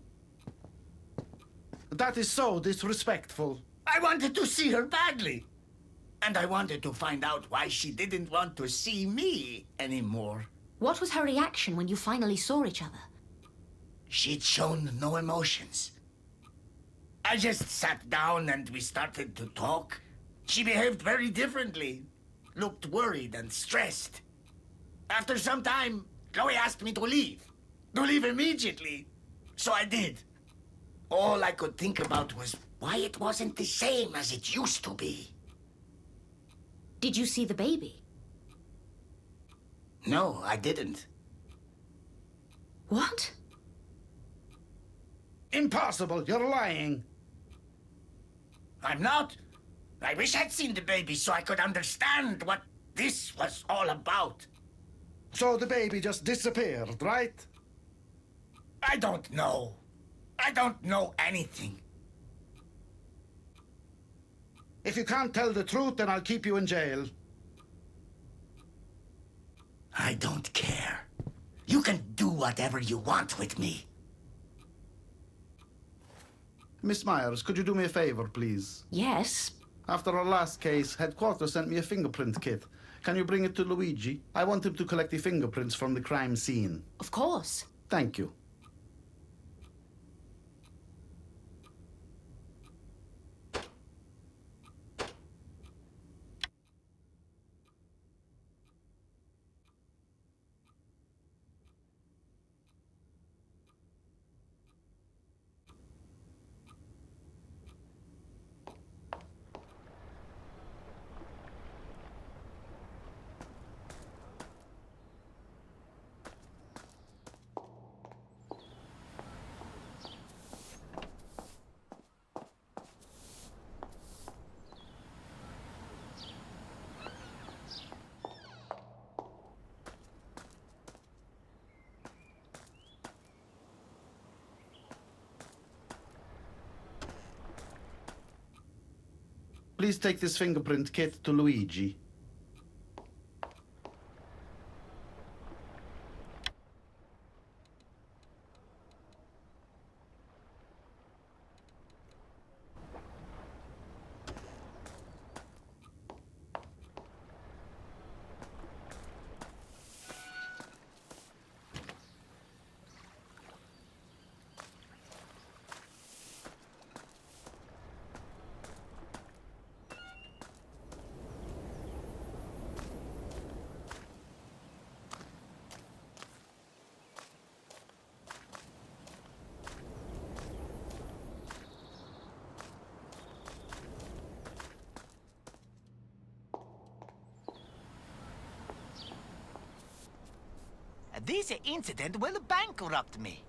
That is so disrespectful. I wanted to see her badly. And I wanted to find out why she didn't want to see me anymore. What was her reaction when you finally saw each other? She'd shown no emotions. I just sat down and we started to talk. She behaved very differently. Looked worried and stressed. After some time, Chloe asked me to leave. To leave immediately. So I did. All I could think about was why it wasn't the same as it used to be. Did you see the baby? No, I didn't. What? Impossible! You're lying! I'm not. I wish I'd seen the baby so I could understand what this was all about. So the baby just disappeared, right? I don't know. I don't know anything. If you can't tell the truth, then I'll keep you in jail. I don't care. You can do whatever you want with me. Miss Myers, could you do me a favor, please? Yes. After our last case, headquarters sent me a fingerprint kit. Can you bring it to Luigi? I want him to collect the fingerprints from the crime scene. Of course. Thank you. Please take this fingerprint kit to Luigi. This incident will bankrupt me.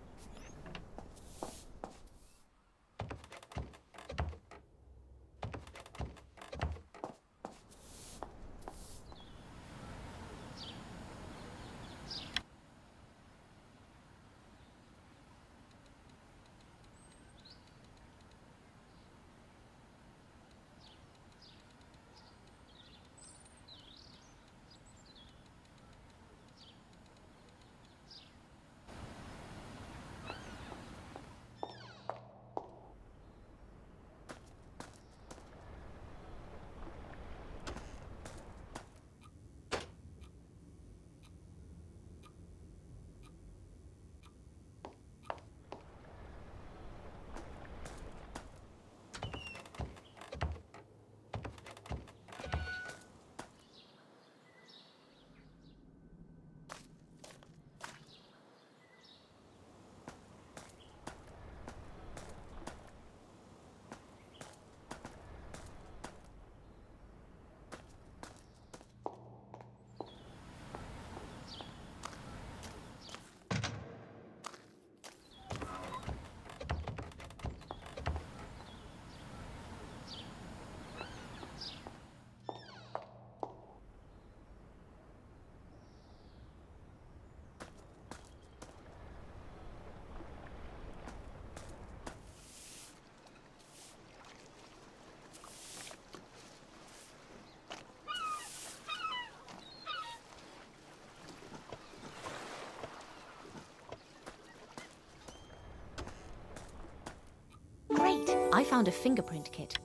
Great! I found a fingerprint kit.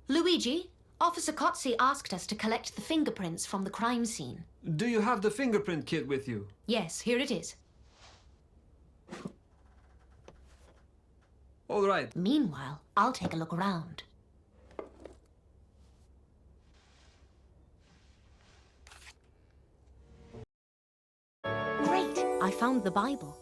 Luigi, Officer Cozzi asked us to collect the fingerprints from the crime scene. Do you have the fingerprint kit with you? Yes, here it is. All right. Meanwhile, I'll take a look around. Great! I found the Bible.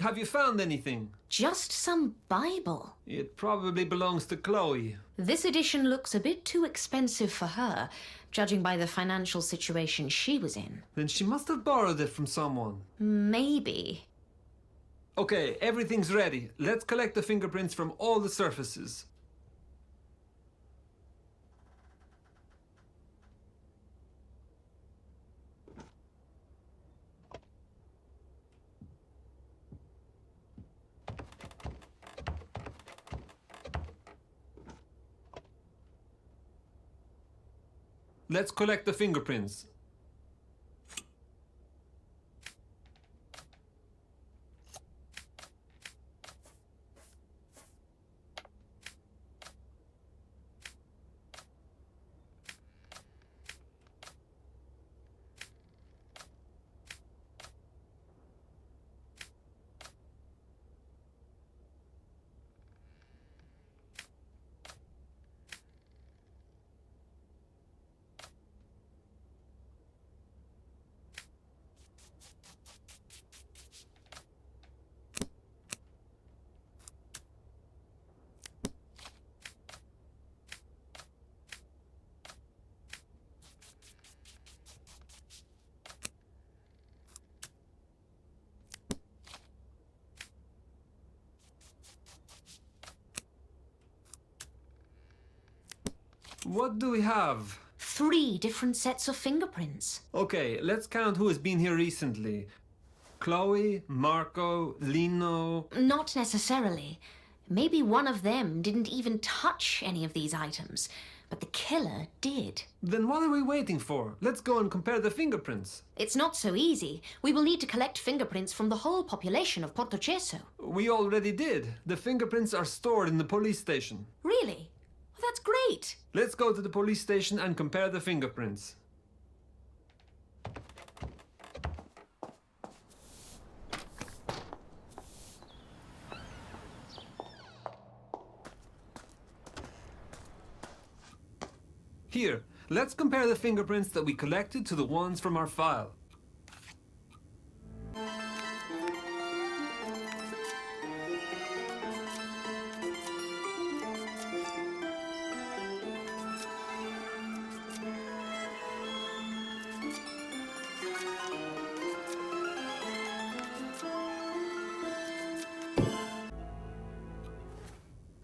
Have you found anything? Just some Bible. It probably belongs to Chloe. This edition looks a bit too expensive for her, judging by the financial situation she was in. Then she must have borrowed it from someone. Maybe. Okay, everything's ready. Let's collect the fingerprints from all the surfaces. Let's collect the fingerprints. What do we have? 3 different sets of fingerprints. Okay, let's count who has been here recently. Chloe, Marco, Lino... Not necessarily. Maybe one of them didn't even touch any of these items, but the killer did. Then what are we waiting for? Let's go and compare the fingerprints. It's not so easy. We will need to collect fingerprints from the whole population of Portoceso. We already did. The fingerprints are stored in the police station. Really? Well, that's great. Let's go to the police station and compare the fingerprints. Here, let's compare the fingerprints that we collected to the ones from our file.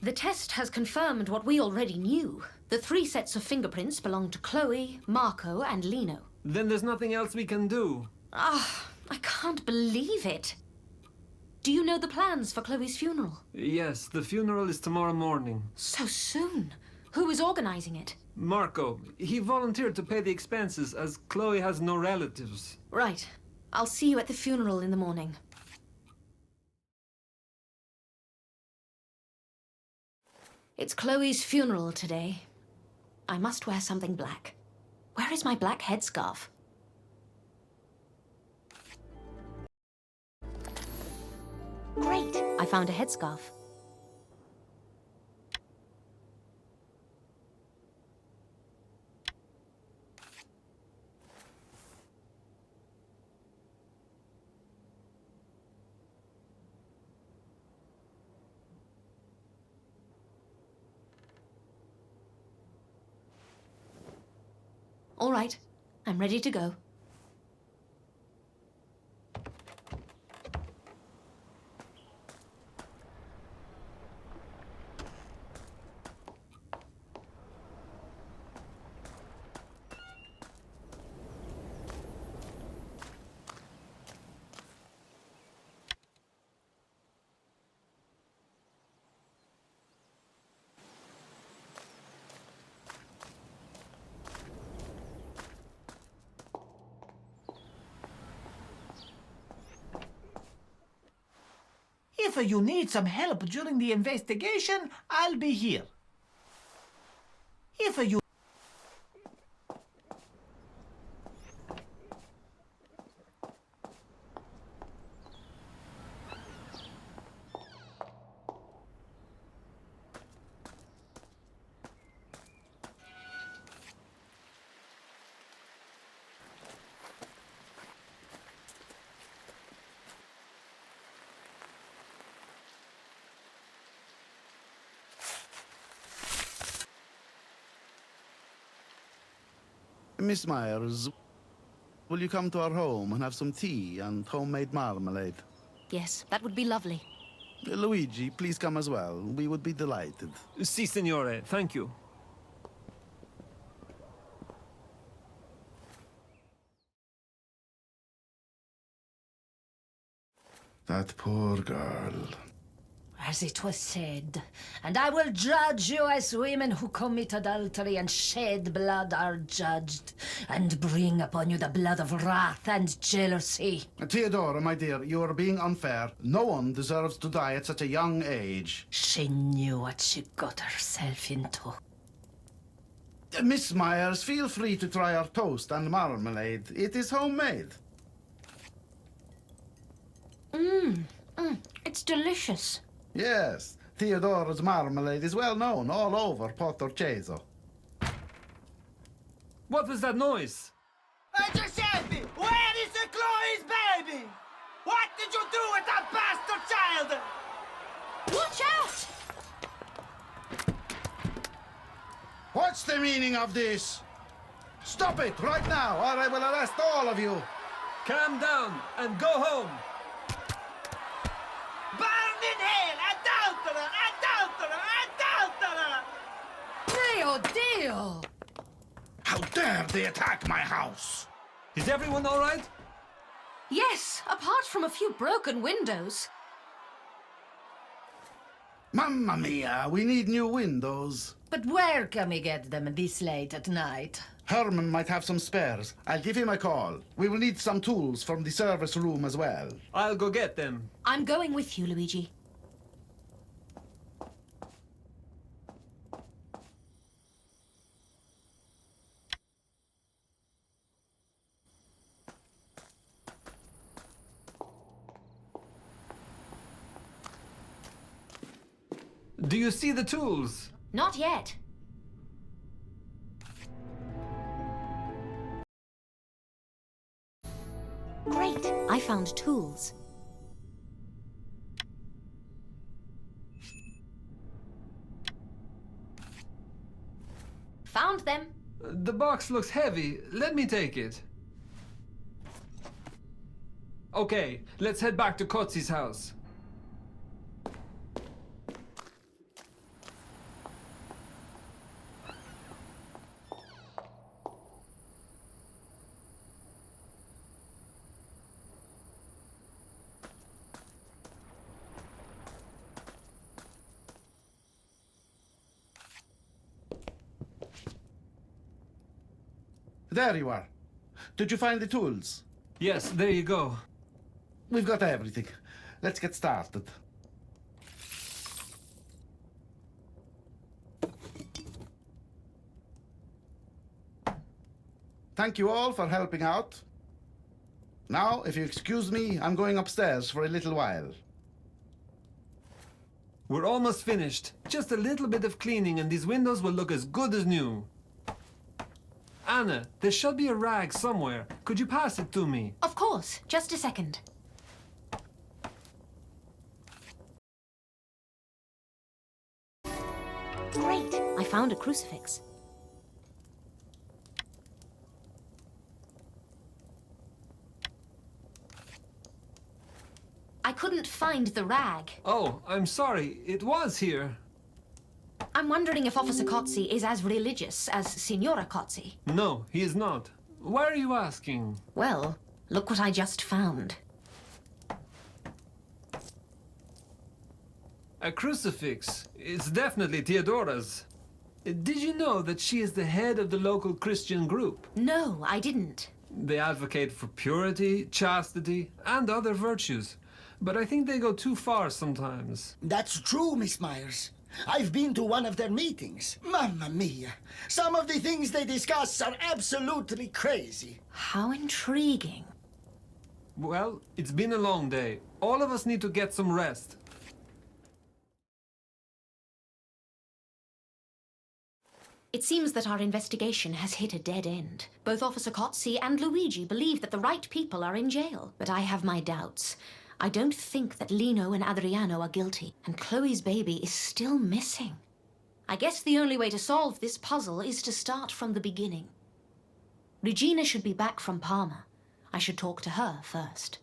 The test has confirmed what we already knew. The 3 sets of fingerprints belong to Chloe, Marco, and Lino. Then there's nothing else we can do. I can't believe it. Do you know the plans for Chloe's funeral? Yes, the funeral is tomorrow morning. So soon? Who is organizing it? Marco, he volunteered to pay the expenses as Chloe has no relatives. Right. I'll see you at the funeral in the morning. It's Chloe's funeral today. I must wear something black. Where is my black headscarf? Great! I found a headscarf. All right, I'm ready to go. If you need some help during the investigation, I'll be here. If you... Miss Myers, will you come to our home and have some tea and homemade marmalade? Yes, that would be lovely. Luigi, please come as well. We would be delighted. Si, signore. Thank you. That poor girl. As it was said, and I will judge you as women who commit adultery and shed blood are judged, and bring upon you the blood of wrath and jealousy. Theodora, my dear, you are being unfair. No one deserves to die at such a young age. She knew what she got herself into. Miss Myers, feel free to try our toast and marmalade. It is homemade. It's delicious. Yes, Theodora's marmalade is well known all over Portoceso. What was that noise? Giuseppe, where is the Chloe's baby? What did you do with that bastard child? Watch out! What's the meaning of this? Stop it right now, or I will arrest all of you. Calm down and go home. Burn in hell! Adulterer! Adulterer! Adulterer! Mio Dio! How dare they attack my house? Is everyone all right? Yes, apart from a few broken windows. Mamma mia, we need new windows. But where can we get them this late at night? Herman might have some spares. I'll give him a call. We will need some tools from the service room as well. I'll go get them. I'm going with you, Luigi. Do you see the tools? Not yet. found tools. Found them. The box looks heavy. Let me take it. Okay, let's head back to Kotzi's house. There you are. Did you find the tools? Yes, there you go. We've got everything. Let's get started. Thank you all for helping out. Now, if you excuse me, I'm going upstairs for a little while. We're almost finished. Just a little bit of cleaning and these windows will look as good as new. Anna, there should be a rag somewhere. Could you pass it to me? Of course. Just a second. Great. I found a crucifix. I couldn't find the rag. Oh, I'm sorry. It was here. I'm wondering if Officer Kotzi is as religious as Signora Kotzi. No, he is not. Why are you asking? Well, look what I just found. A crucifix. It's definitely Theodora's. Did you know that she is the head of the local Christian group? No, I didn't. They advocate for purity, chastity, and other virtues. But I think they go too far sometimes. That's true, Miss Myers. I've been to one of their meetings. Mamma mia. Some of the things they discuss are absolutely crazy. How intriguing. Well, it's been a long day. All of us need to get some rest. It seems that our investigation has hit a dead end. Both Officer Kotzi and Luigi believe that the right people are in jail, but I have my doubts. I don't think that Lino and Adriano are guilty, and Chloe's baby is still missing. I guess the only way to solve this puzzle is to start from the beginning. Regina should be back from Parma. I should talk to her first.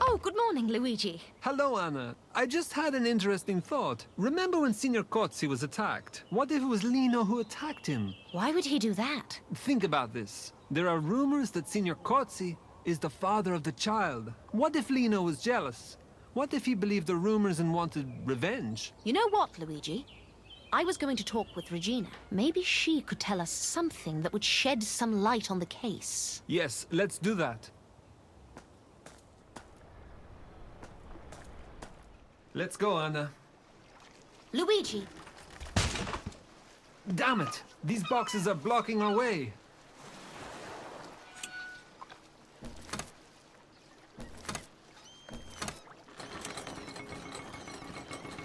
Oh, good morning, Luigi. Hello, Anna. I just had an interesting thought. Remember when Signor Cozzi was attacked? What if it was Lino who attacked him? Why would he do that? Think about this. There are rumors that Signor Cozzi is the father of the child. What if Lino was jealous? What if he believed the rumors and wanted revenge? You know what, Luigi? I was going to talk with Regina. Maybe she could tell us something that would shed some light on the case. Yes, let's do that. Let's go, Anna. Luigi! Damn it! These boxes are blocking our way.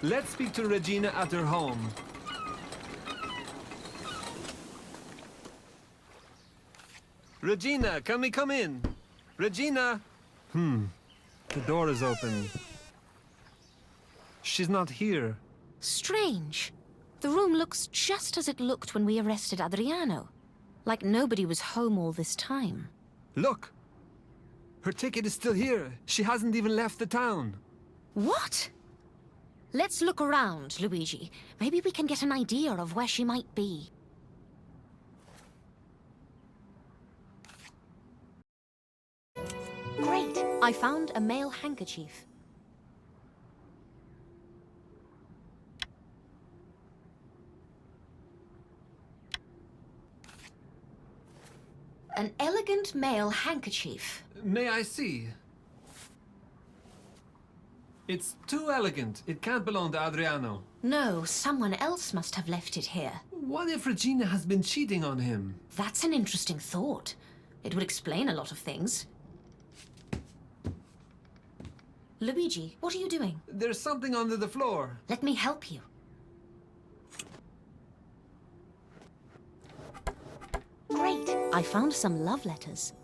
Let's speak to Regina at her home. Regina, can we come in? Regina! The door is open. She's not here. Strange. The room looks just as it looked when we arrested Adriano. Like nobody was home all this time. Look! Her ticket is still here. She hasn't even left the town. What? Let's look around, Luigi. Maybe we can get an idea of where she might be. Great! I found a male handkerchief. An elegant male handkerchief. May I see? It's too elegant. It can't belong to Adriano. No, someone else must have left it here. What if Regina has been cheating on him? That's an interesting thought. It would explain a lot of things. Luigi, what are you doing? There's something under the floor. Let me help you. Great! I found some love letters.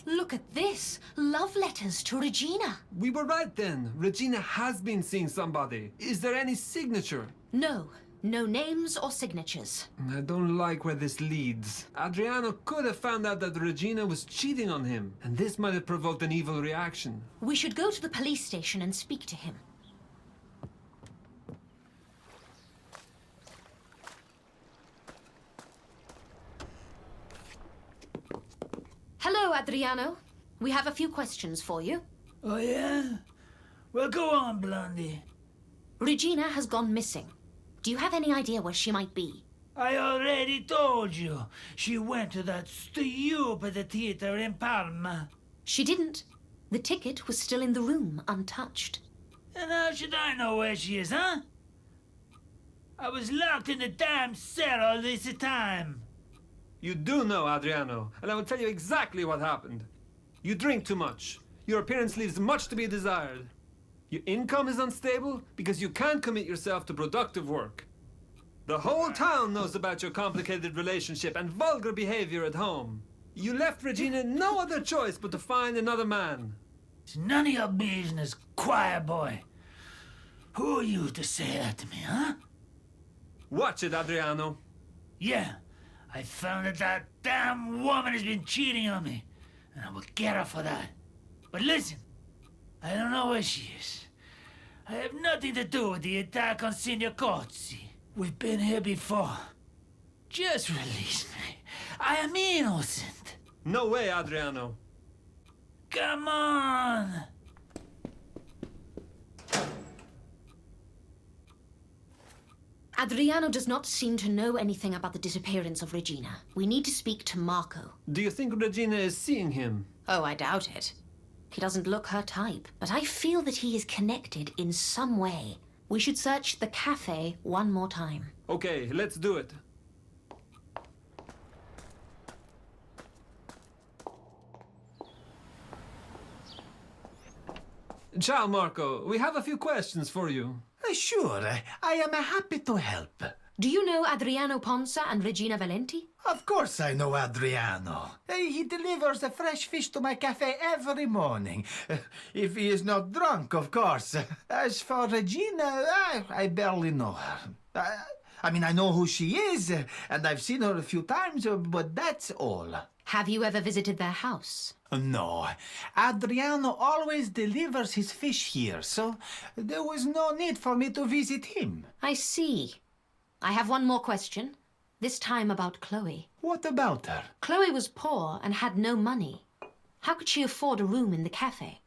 Look at this. Love letters to Regina. We were right then. Regina has been seeing somebody. Is there any signature? No. No names or signatures. I don't like where this leads. Adriano could have found out that Regina was cheating on him, and this might have provoked an evil reaction. We should go to the police station and speak to him. Hello, Adriano. We have a few questions for you. Oh, yeah? Well, go on, Blondie. Regina has gone missing. Do you have any idea where she might be? I already told you. She went to that stupid theater in Parma. She didn't. The ticket was still in the room, untouched. And how should I know where she is, huh? I was locked in the damn cell all this time. You do know, Adriano, and I will tell you exactly what happened. You drink too much. Your appearance leaves much to be desired. Your income is unstable because you can't commit yourself to productive work. The whole town knows about your complicated relationship and vulgar behavior at home. You left Regina no other choice but to find another man. It's none of your business, choir boy. Who are you to say that to me, huh? Watch it, Adriano. Yeah, I found that that damn woman has been cheating on me, and I will get her for that. But listen, I don't know where she is. I have nothing to do with the attack on Signor Cozzi. We've been here before. Just release me. I am innocent. No way, Adriano. Come on! Adriano does not seem to know anything about the disappearance of Regina. We need to speak to Marco. Do you think Regina is seeing him? Oh, I doubt it. He doesn't look her type, but I feel that he is connected in some way. We should search the cafe one more time. Okay, let's do it. Ciao, Marco. We have a few questions for you. Sure, I am happy to help. Do you know Adriano Ponsa and Regina Valenti? Of course I know Adriano. He delivers the fresh fish to my cafe every morning. If he is not drunk, of course. As for Regina, I barely know her. I mean, I know who she is, and I've seen her a few times, but that's all. Have you ever visited their house? No. Adriano always delivers his fish here, so there was no need for me to visit him. I see. I have one more question, this time about Chloe. What about her? Chloe was poor and had no money. How could she afford a room in the cafe?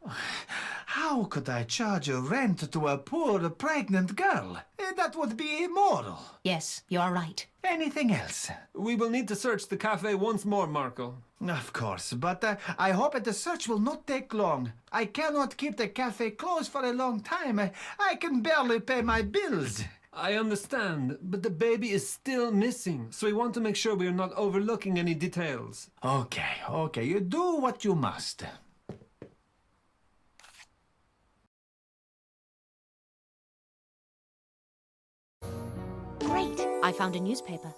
How could I charge a rent to a poor, pregnant girl? That would be immoral. Yes, you are right. Anything else? We will need to search the cafe once more, Marco. Of course, but I hope that the search will not take long. I cannot keep the cafe closed for a long time. I can barely pay my bills. I understand, but the baby is still missing, so we want to make sure we are not overlooking any details. Okay, you do what you must. Great! I found a newspaper.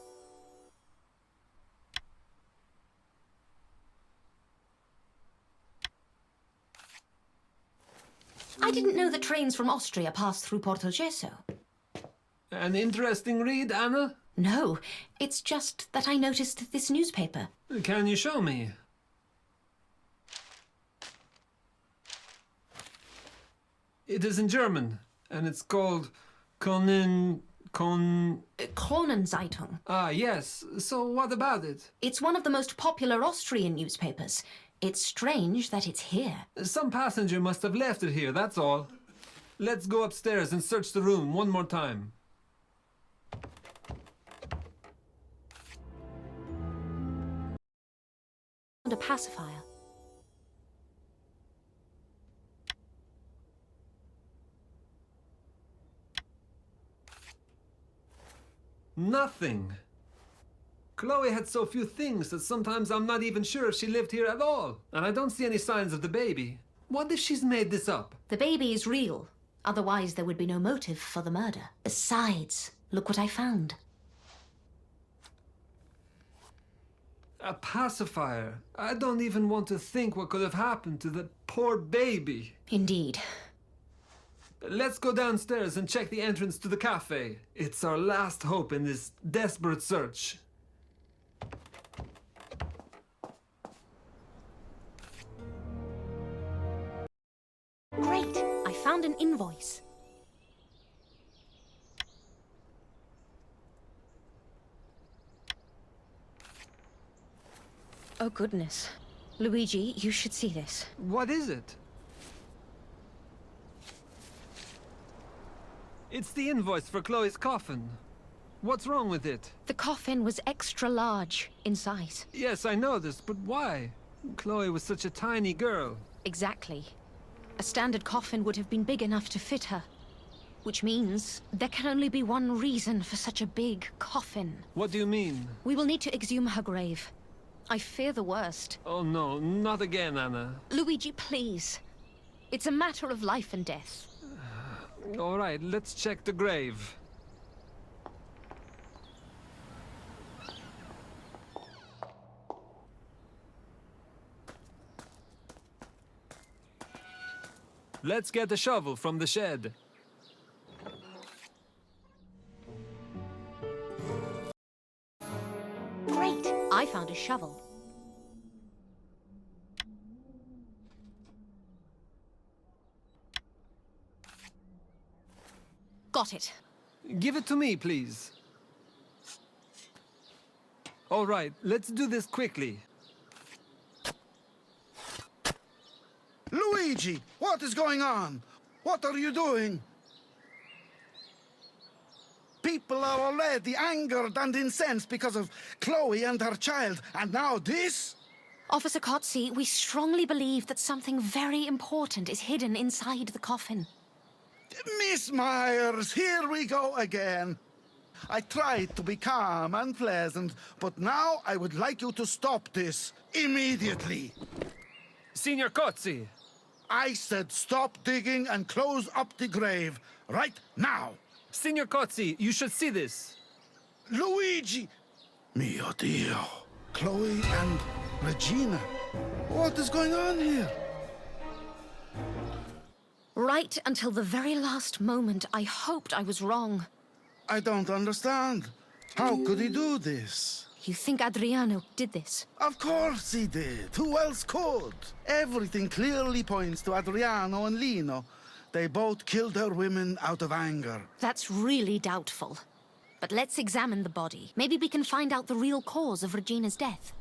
I didn't know that trains from Austria passed through Portogesso. An interesting read, Anna? No, it's just that I noticed this newspaper. Can you show me? It is in German, and it's called Kronenzeitung. Ah, yes. So what about it? It's one of the most popular Austrian newspapers. It's strange that it's here. Some passenger must have left it here, that's all. Let's go upstairs and search the room one more time. A pacifier. Nothing. Chloe had so few things that sometimes I'm not even sure if she lived here at all. And I don't see any signs of the baby. What if she's made this up? The baby is real. Otherwise, there would be no motive for the murder. Besides, look what I found. A pacifier. I don't even want to think what could have happened to that poor baby. Indeed. Let's go downstairs and check the entrance to the cafe. It's our last hope in this desperate search. Great! I found an invoice. Oh, goodness. Luigi, you should see this. What is it? It's the invoice for Chloe's coffin. What's wrong with it? The coffin was extra large in size. Yes, I know this, but why? Chloe was such a tiny girl. Exactly. A standard coffin would have been big enough to fit her. Which means there can only be one reason for such a big coffin. What do you mean? We will need to exhume her grave. I fear the worst. Oh no, not again, Anna. Luigi, please. It's a matter of life and death. All right, let's check the grave. Let's get the shovel from the shed. Great! I found a shovel. Got it. Give it to me, please. All right, let's do this quickly. Luigi, what is going on? What are you doing? People are already angered and incensed because of Chloe and her child, and now this? Officer Kotze, we strongly believe that something very important is hidden inside the coffin. Miss Myers, here we go again. I tried to be calm and pleasant, but now I would like you to stop this immediately. Senior Kotze! I said stop digging and close up the grave right now. Senior Kotze, you should see this. Luigi! Mio Dio. Chloe and Regina. What is going on here? Right until the very last moment, I hoped I was wrong. I don't understand. How could he do this? You think Adriano did this? Of course he did. Who else could? Everything clearly points to Adriano and Lino. They both killed their women out of anger. That's really doubtful. But let's examine the body. Maybe we can find out the real cause of Regina's death.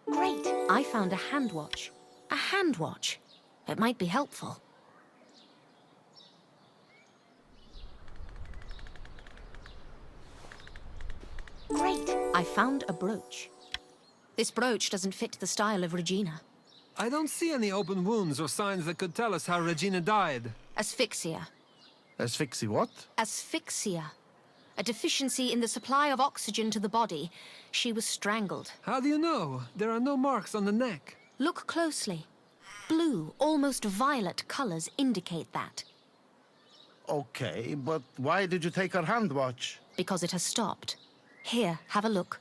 Great! I found a hand watch. A hand watch. It might be helpful. Great! I found a brooch. This brooch doesn't fit the style of Regina. I don't see any open wounds or signs that could tell us how Regina died. Asphyxia. Asphyxia what? Asphyxia. A deficiency in the supply of oxygen to the body. She was strangled. How do you know? There are no marks on the neck. Look closely. Blue, almost violet colors indicate that. Okay, but why did you take her hand watch? Because it has stopped. Here, have a look.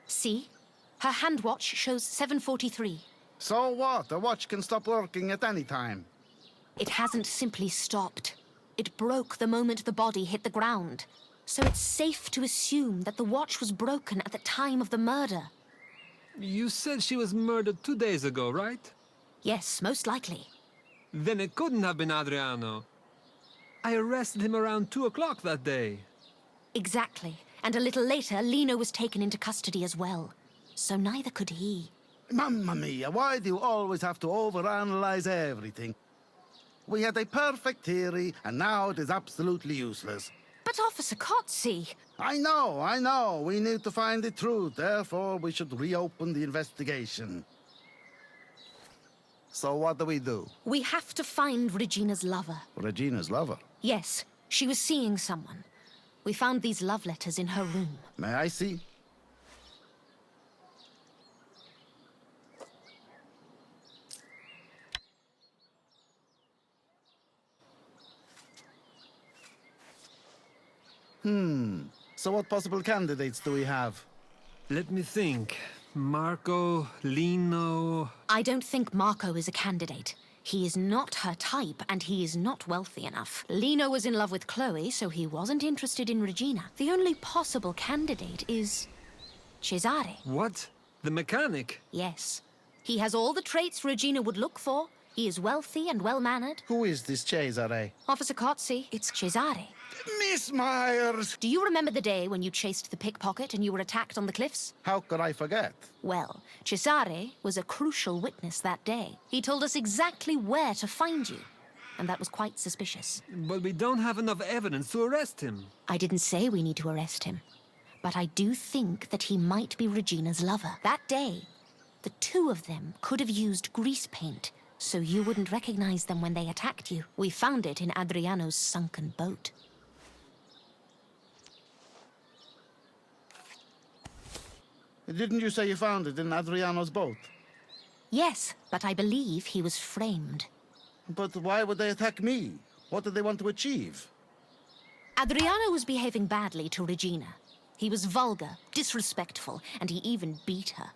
See? Her hand watch shows 7:43. So what? A watch can stop working at any time. It hasn't simply stopped. It broke the moment the body hit the ground. So it's safe to assume that the watch was broken at the time of the murder. You said she was murdered 2 days ago, right? Yes, most likely. Then it couldn't have been Adriano. I arrested him around 2 o'clock that day. Exactly. And a little later, Lino was taken into custody as well. So neither could he. Mamma mia, why do you always have to overanalyze everything? We had a perfect theory, and now it is absolutely useless. But Officer Kotze... I know. We need to find the truth. Therefore, we should reopen the investigation. So what do we do? We have to find Regina's lover. Regina's lover? Yes, she was seeing someone. We found these love letters in her room. May I see? So what possible candidates do we have? Let me think. Marco, Lino... I don't think Marco is a candidate. He is not her type, and he is not wealthy enough. Lino was in love with Chloe, so he wasn't interested in Regina. The only possible candidate is... Cesare. What? The mechanic? Yes. He has all the traits Regina would look for. He is wealthy and well-mannered. Who is this Cesare? Officer Cozzi, it's Cesare. Miss Myers! Do you remember the day when you chased the pickpocket and you were attacked on the cliffs? How could I forget? Well, Cesare was a crucial witness that day. He told us exactly where to find you, and that was quite suspicious. But we don't have enough evidence to arrest him. I didn't say we need to arrest him, but I do think that he might be Regina's lover. That day, the two of them could have used grease paint, so you wouldn't recognize them when they attacked you. We found it in Adriano's sunken boat. Didn't you say you found it in Adriano's boat? Yes, but I believe he was framed. But why would they attack me? What did they want to achieve? Adriano was behaving badly to Regina. He was vulgar, disrespectful, and he even beat her.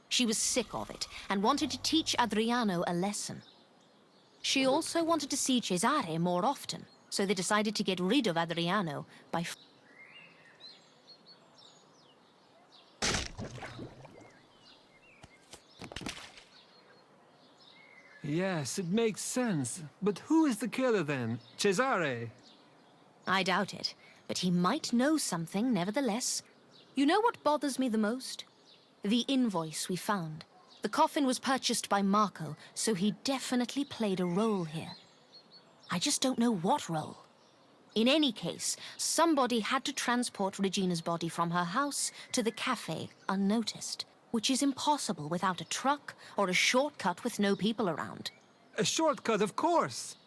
She was sick of it and wanted to teach Adriano a lesson. She also wanted to see Cesare more often, so they decided to get rid of Adriano by... Yes, it makes sense. But who is the killer then? Cesare? I doubt it, but he might know something nevertheless. You know what bothers me the most? The invoice we found. The coffin was purchased by Marco, so he definitely played a role here. I just don't know what role. In any case, somebody had to transport Regina's body from her house to the cafe unnoticed, which is impossible without a truck or a shortcut with no people around. A shortcut, of course.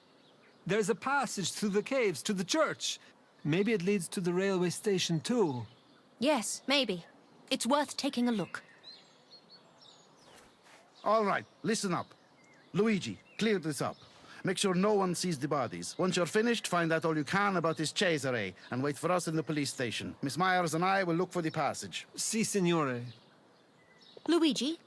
There's a passage through the caves to the church. Maybe it leads to the railway station too. Yes, maybe. It's worth taking a look. All right, listen up. Luigi, clear this up. Make sure no one sees the bodies. Once you're finished, find out all you can about this Cesare and wait for us in the police station. Miss Myers and I will look for the passage. Si, signore. Luigi,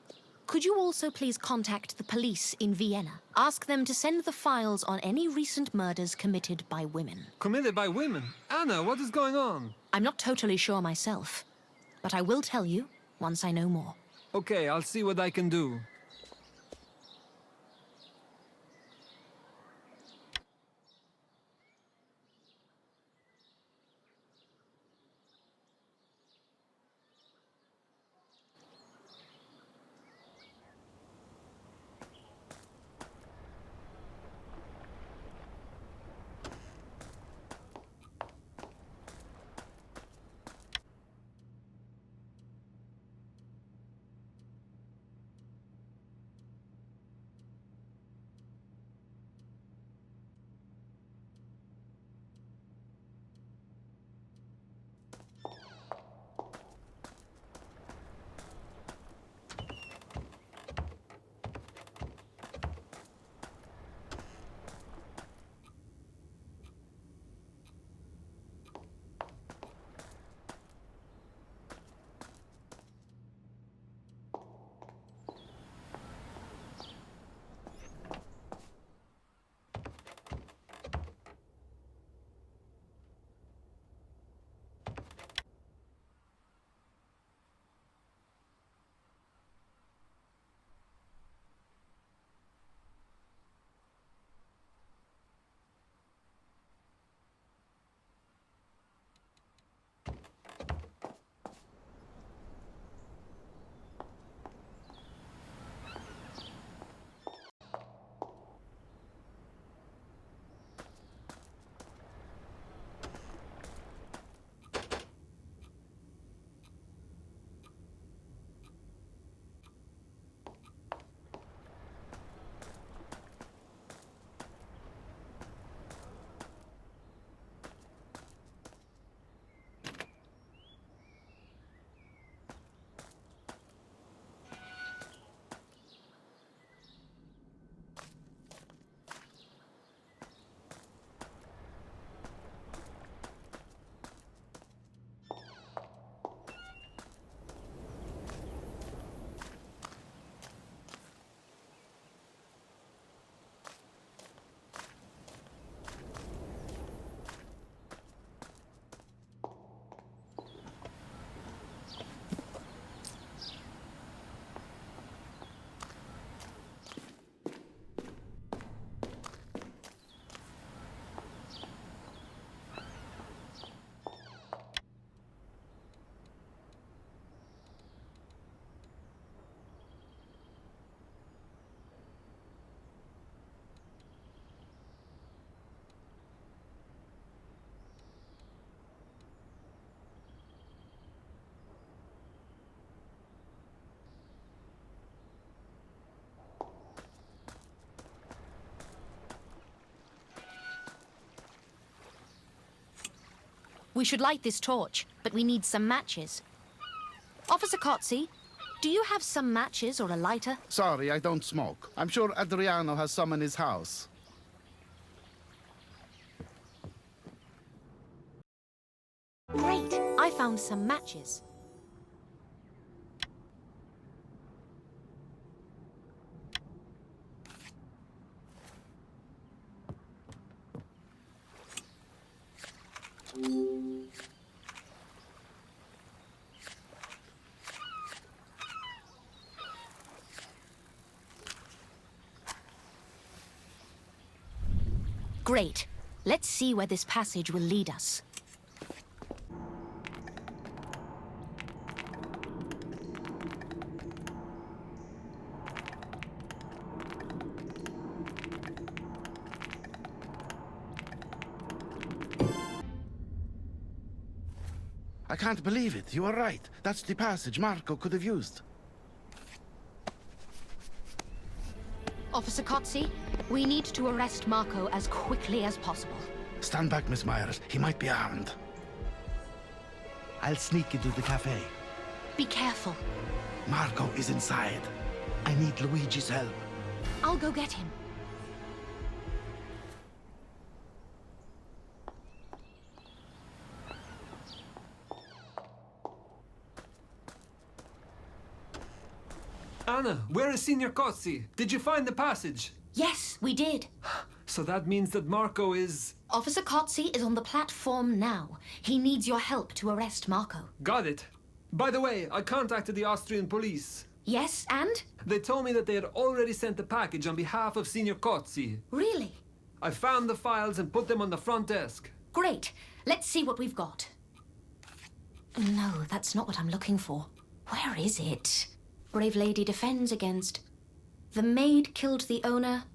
could you also please contact the police in Vienna? Ask them to send the files on any recent murders committed by women. Committed by women? Anna, what is going on? I'm not totally sure myself, but I will tell you once I know more. Okay, I'll see what I can do. We should light this torch, but we need some matches. Officer Kotze, do you have some matches or a lighter? Sorry, I don't smoke. I'm sure Adriano has some in his house. Great! I found some matches. Great. Let's see where this passage will lead us. I can't believe it. You are right. That's the passage Marco could have used. Officer Kotze, we need to arrest Marco as quickly as possible. Stand back, Miss Myers. He might be armed. I'll sneak into the cafe. Be careful. Marco is inside. I need Luigi's help. I'll go get him. Anna, where is Signor Kotze? Did you find the passage? Yes, we did. So that means that Marco is... Officer Kotze is on the platform now. He needs your help to arrest Marco. Got it. By the way, I contacted the Austrian police. Yes, and? They told me that they had already sent the package on behalf of Signor Kotze. Really? I found the files and put them on the front desk. Great. Let's see what we've got. No, that's not what I'm looking for. Where is it? Brave lady defends against. The maid killed the owner,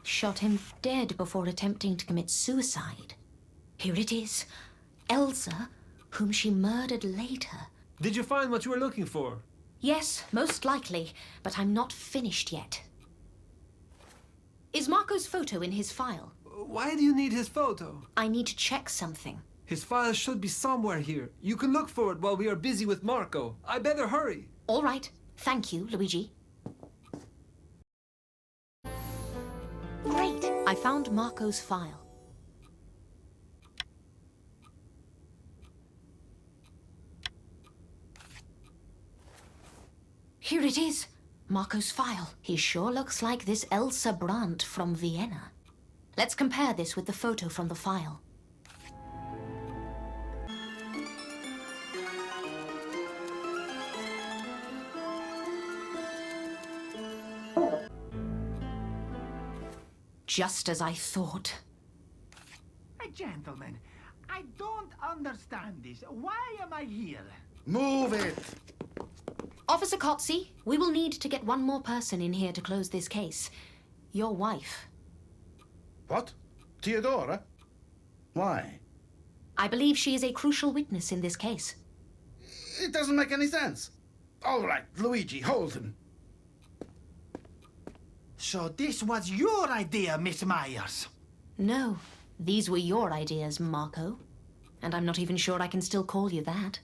shot him dead before attempting to commit suicide. Here it is. Elsa, whom she murdered later. Did you find what you were looking for? Yes, most likely, but I'm not finished yet. Is Marco's photo in his file? Why do you need his photo? I need to check something. His file should be somewhere here. You can look for it while we are busy with Marco. I better hurry. All right. Thank you, Luigi. Great! I found Marco's file. Here it is. Marco's file. He sure looks like this Elsa Brandt from Vienna. Let's compare this with the photo from the file. Just as I thought. Hey, gentlemen, I don't understand this. Why am I here? Move it! Officer Kotze, we will need to get one more person in here to close this case. Your wife. What? Theodora? Why? I believe she is a crucial witness in this case. It doesn't make any sense. All right, Luigi, hold him. So this was your idea, Miss Myers? No, these were your ideas, Marco. And I'm not even sure I can still call you that.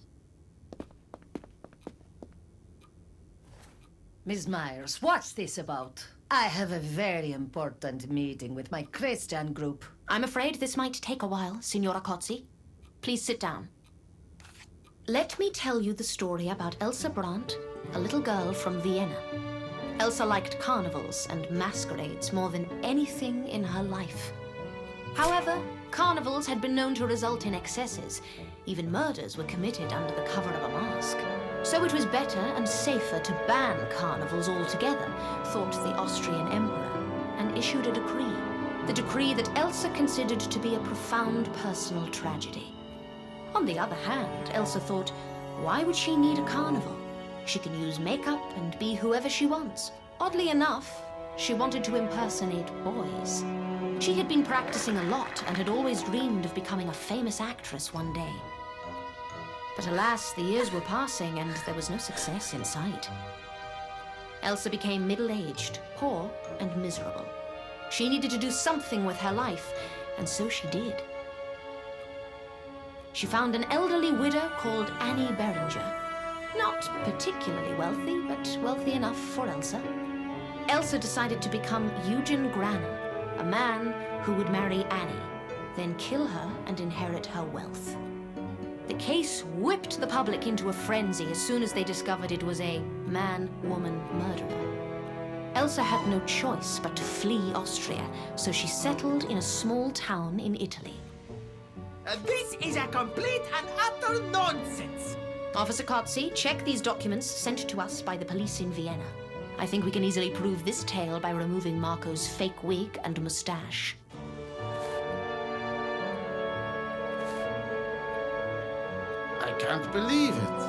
Miss Myers, what's this about? I have a very important meeting with my Christian group. I'm afraid this might take a while, Signora Kotze. Please sit down. Let me tell you the story about Elsa Brandt, a little girl from Vienna. Elsa liked carnivals and masquerades more than anything in her life. However, carnivals had been known to result in excesses. Even murders were committed under the cover of a mask. So it was better and safer to ban carnivals altogether, thought the Austrian emperor, and issued a decree. The decree that Elsa considered to be a profound personal tragedy. On the other hand, Elsa thought, why would she need a carnival? She can use makeup and be whoever she wants. Oddly enough, she wanted to impersonate boys. She had been practicing a lot and had always dreamed of becoming a famous actress one day. But alas, the years were passing and there was no success in sight. Elsa became middle-aged, poor, and miserable. She needed to do something with her life, and so she did. She found an elderly widow called Annie Beringer. Not particularly wealthy, but wealthy enough for Elsa. Elsa decided to become Eugen Granner, a man who would marry Annie, then kill her and inherit her wealth. The case whipped the public into a frenzy as soon as they discovered it was a man-woman murderer. Elsa had no choice but to flee Austria, so she settled in a small town in Italy. This is a complete and utter nonsense. Officer Kotze, check these documents sent to us by the police in Vienna. I think we can easily prove this tale by removing Marco's fake wig and mustache. I can't believe it.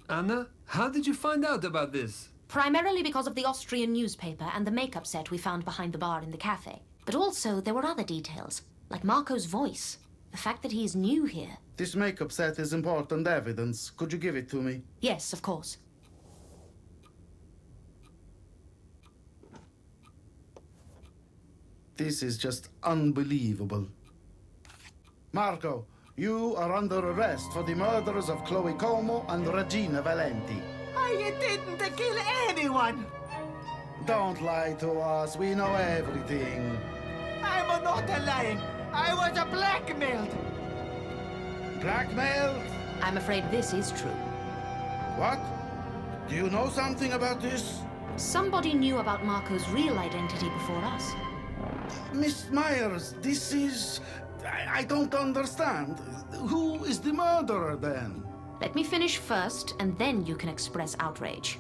Anna, how did you find out about this? Primarily because of the Austrian newspaper and the makeup set we found behind the bar in the cafe. But also, there were other details, like Marco's voice, the fact that he is new here. This makeup set is important evidence. Could you give it to me? Yes, of course. This is just unbelievable. Marco, you are under arrest for the murders of Chloe Como and Regina Valenti. I didn't kill anyone. Don't lie to us. We know everything. I'm not lying. I was blackmailed. Blackmailed? I'm afraid this is true. What? Do you know something about this? Somebody knew about Marco's real identity before us. Miss Myers, this is... I don't understand. Who is the murderer, then? Let me finish first, and then you can express outrage.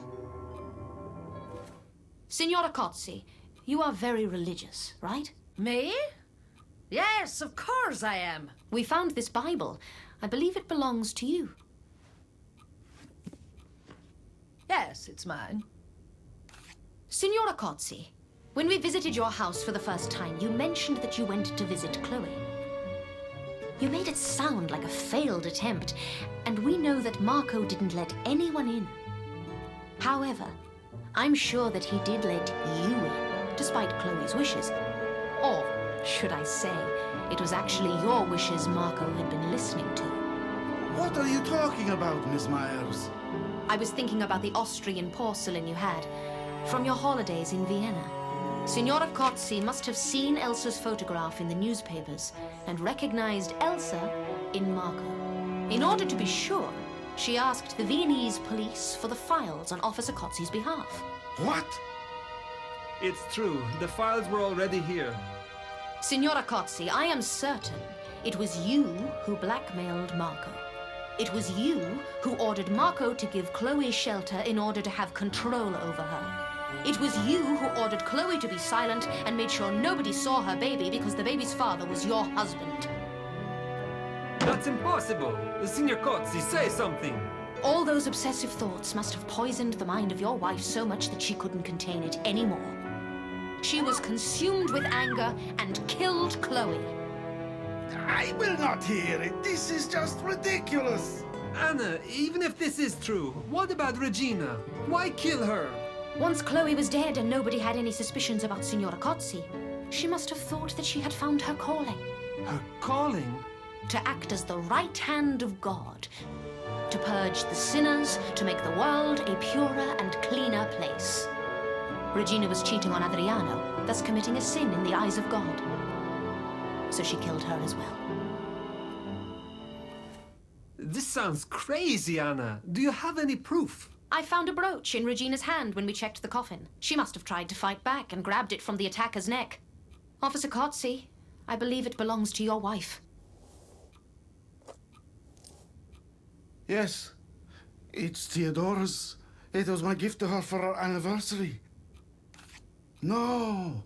Signora Kotze, you are very religious, right? Me? Yes, of course I am. We found this Bible. I believe it belongs to you. Yes, it's mine. Signora Kotze, when we visited your house for the first time, you mentioned that you went to visit Chloe. You made it sound like a failed attempt, and we know that Marco didn't let anyone in. However, I'm sure that he did let you in, despite Chloe's wishes. Or, should I say, it was actually your wishes Marco had been listening to. What are you talking about, Miss Myers? I was thinking about the Austrian porcelain you had, from your holidays in Vienna. Signora Kotze must have seen Elsa's photograph in the newspapers and recognized Elsa in Marco. In order to be sure, she asked the Viennese police for the files on Officer Kotze's behalf. What? It's true. The files were already here. Signora Kotze, I am certain it was you who blackmailed Marco. It was you who ordered Marco to give Chloe shelter in order to have control over her. It was you who ordered Chloe to be silent and made sure nobody saw her baby because the baby's father was your husband. That's impossible. Signor Kotze, say something. All those obsessive thoughts must have poisoned the mind of your wife so much that she couldn't contain it anymore. She was consumed with anger and killed Chloe. I will not hear it. This is just ridiculous. Anna, even if this is true, what about Regina? Why kill her? Once Chloe was dead and nobody had any suspicions about Signora Kotze, she must have thought that she had found her calling. Her calling? To act as the right hand of God. To purge the sinners, to make the world a purer and cleaner place. Regina was cheating on Adriano, thus committing a sin in the eyes of God. So she killed her as well. This sounds crazy, Anna. Do you have any proof? I found a brooch in Regina's hand when we checked the coffin. She must have tried to fight back and grabbed it from the attacker's neck. Officer Kotze, I believe it belongs to your wife. Yes, it's Theodora's. It was my gift to her for her anniversary. No,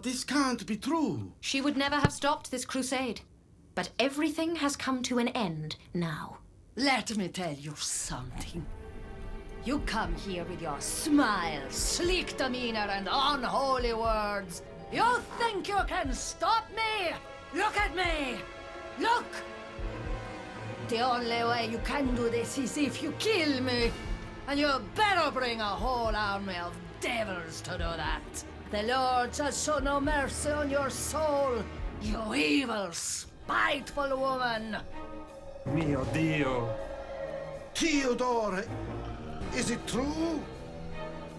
this can't be true. She would never have stopped this crusade. But everything has come to an end now. Let me tell you something. You come here with your smile, sleek demeanor, and unholy words. You think you can stop me? Look at me! Look! The only way you can do this is if you kill me. And you better bring a whole army of devils to do that. The Lord shall show no mercy on your soul. You evil, spiteful woman! Mio Dio. Theodore, is it true?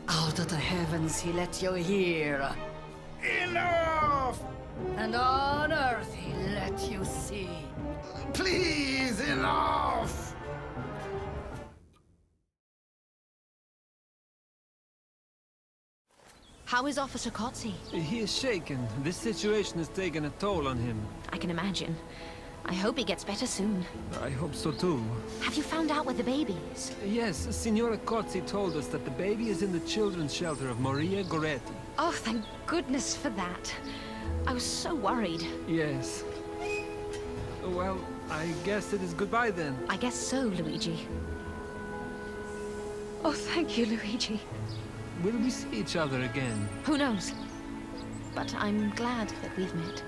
Out of the heavens he let you hear, Enough! and on earth he let you see. Please, enough! How is Officer Kotze? He is shaken. This situation has taken a toll on him. I can imagine. I hope he gets better soon. I hope so too. Have you found out where the baby is? Yes, Signora Cozzi told us that the baby is in the children's shelter of Maria Goretti. Oh, thank goodness for that. I was so worried. Yes. Well, I guess it is goodbye then. I guess so, Luigi. Oh, thank you, Luigi. Will we see each other again? Who knows? But I'm glad that we've met.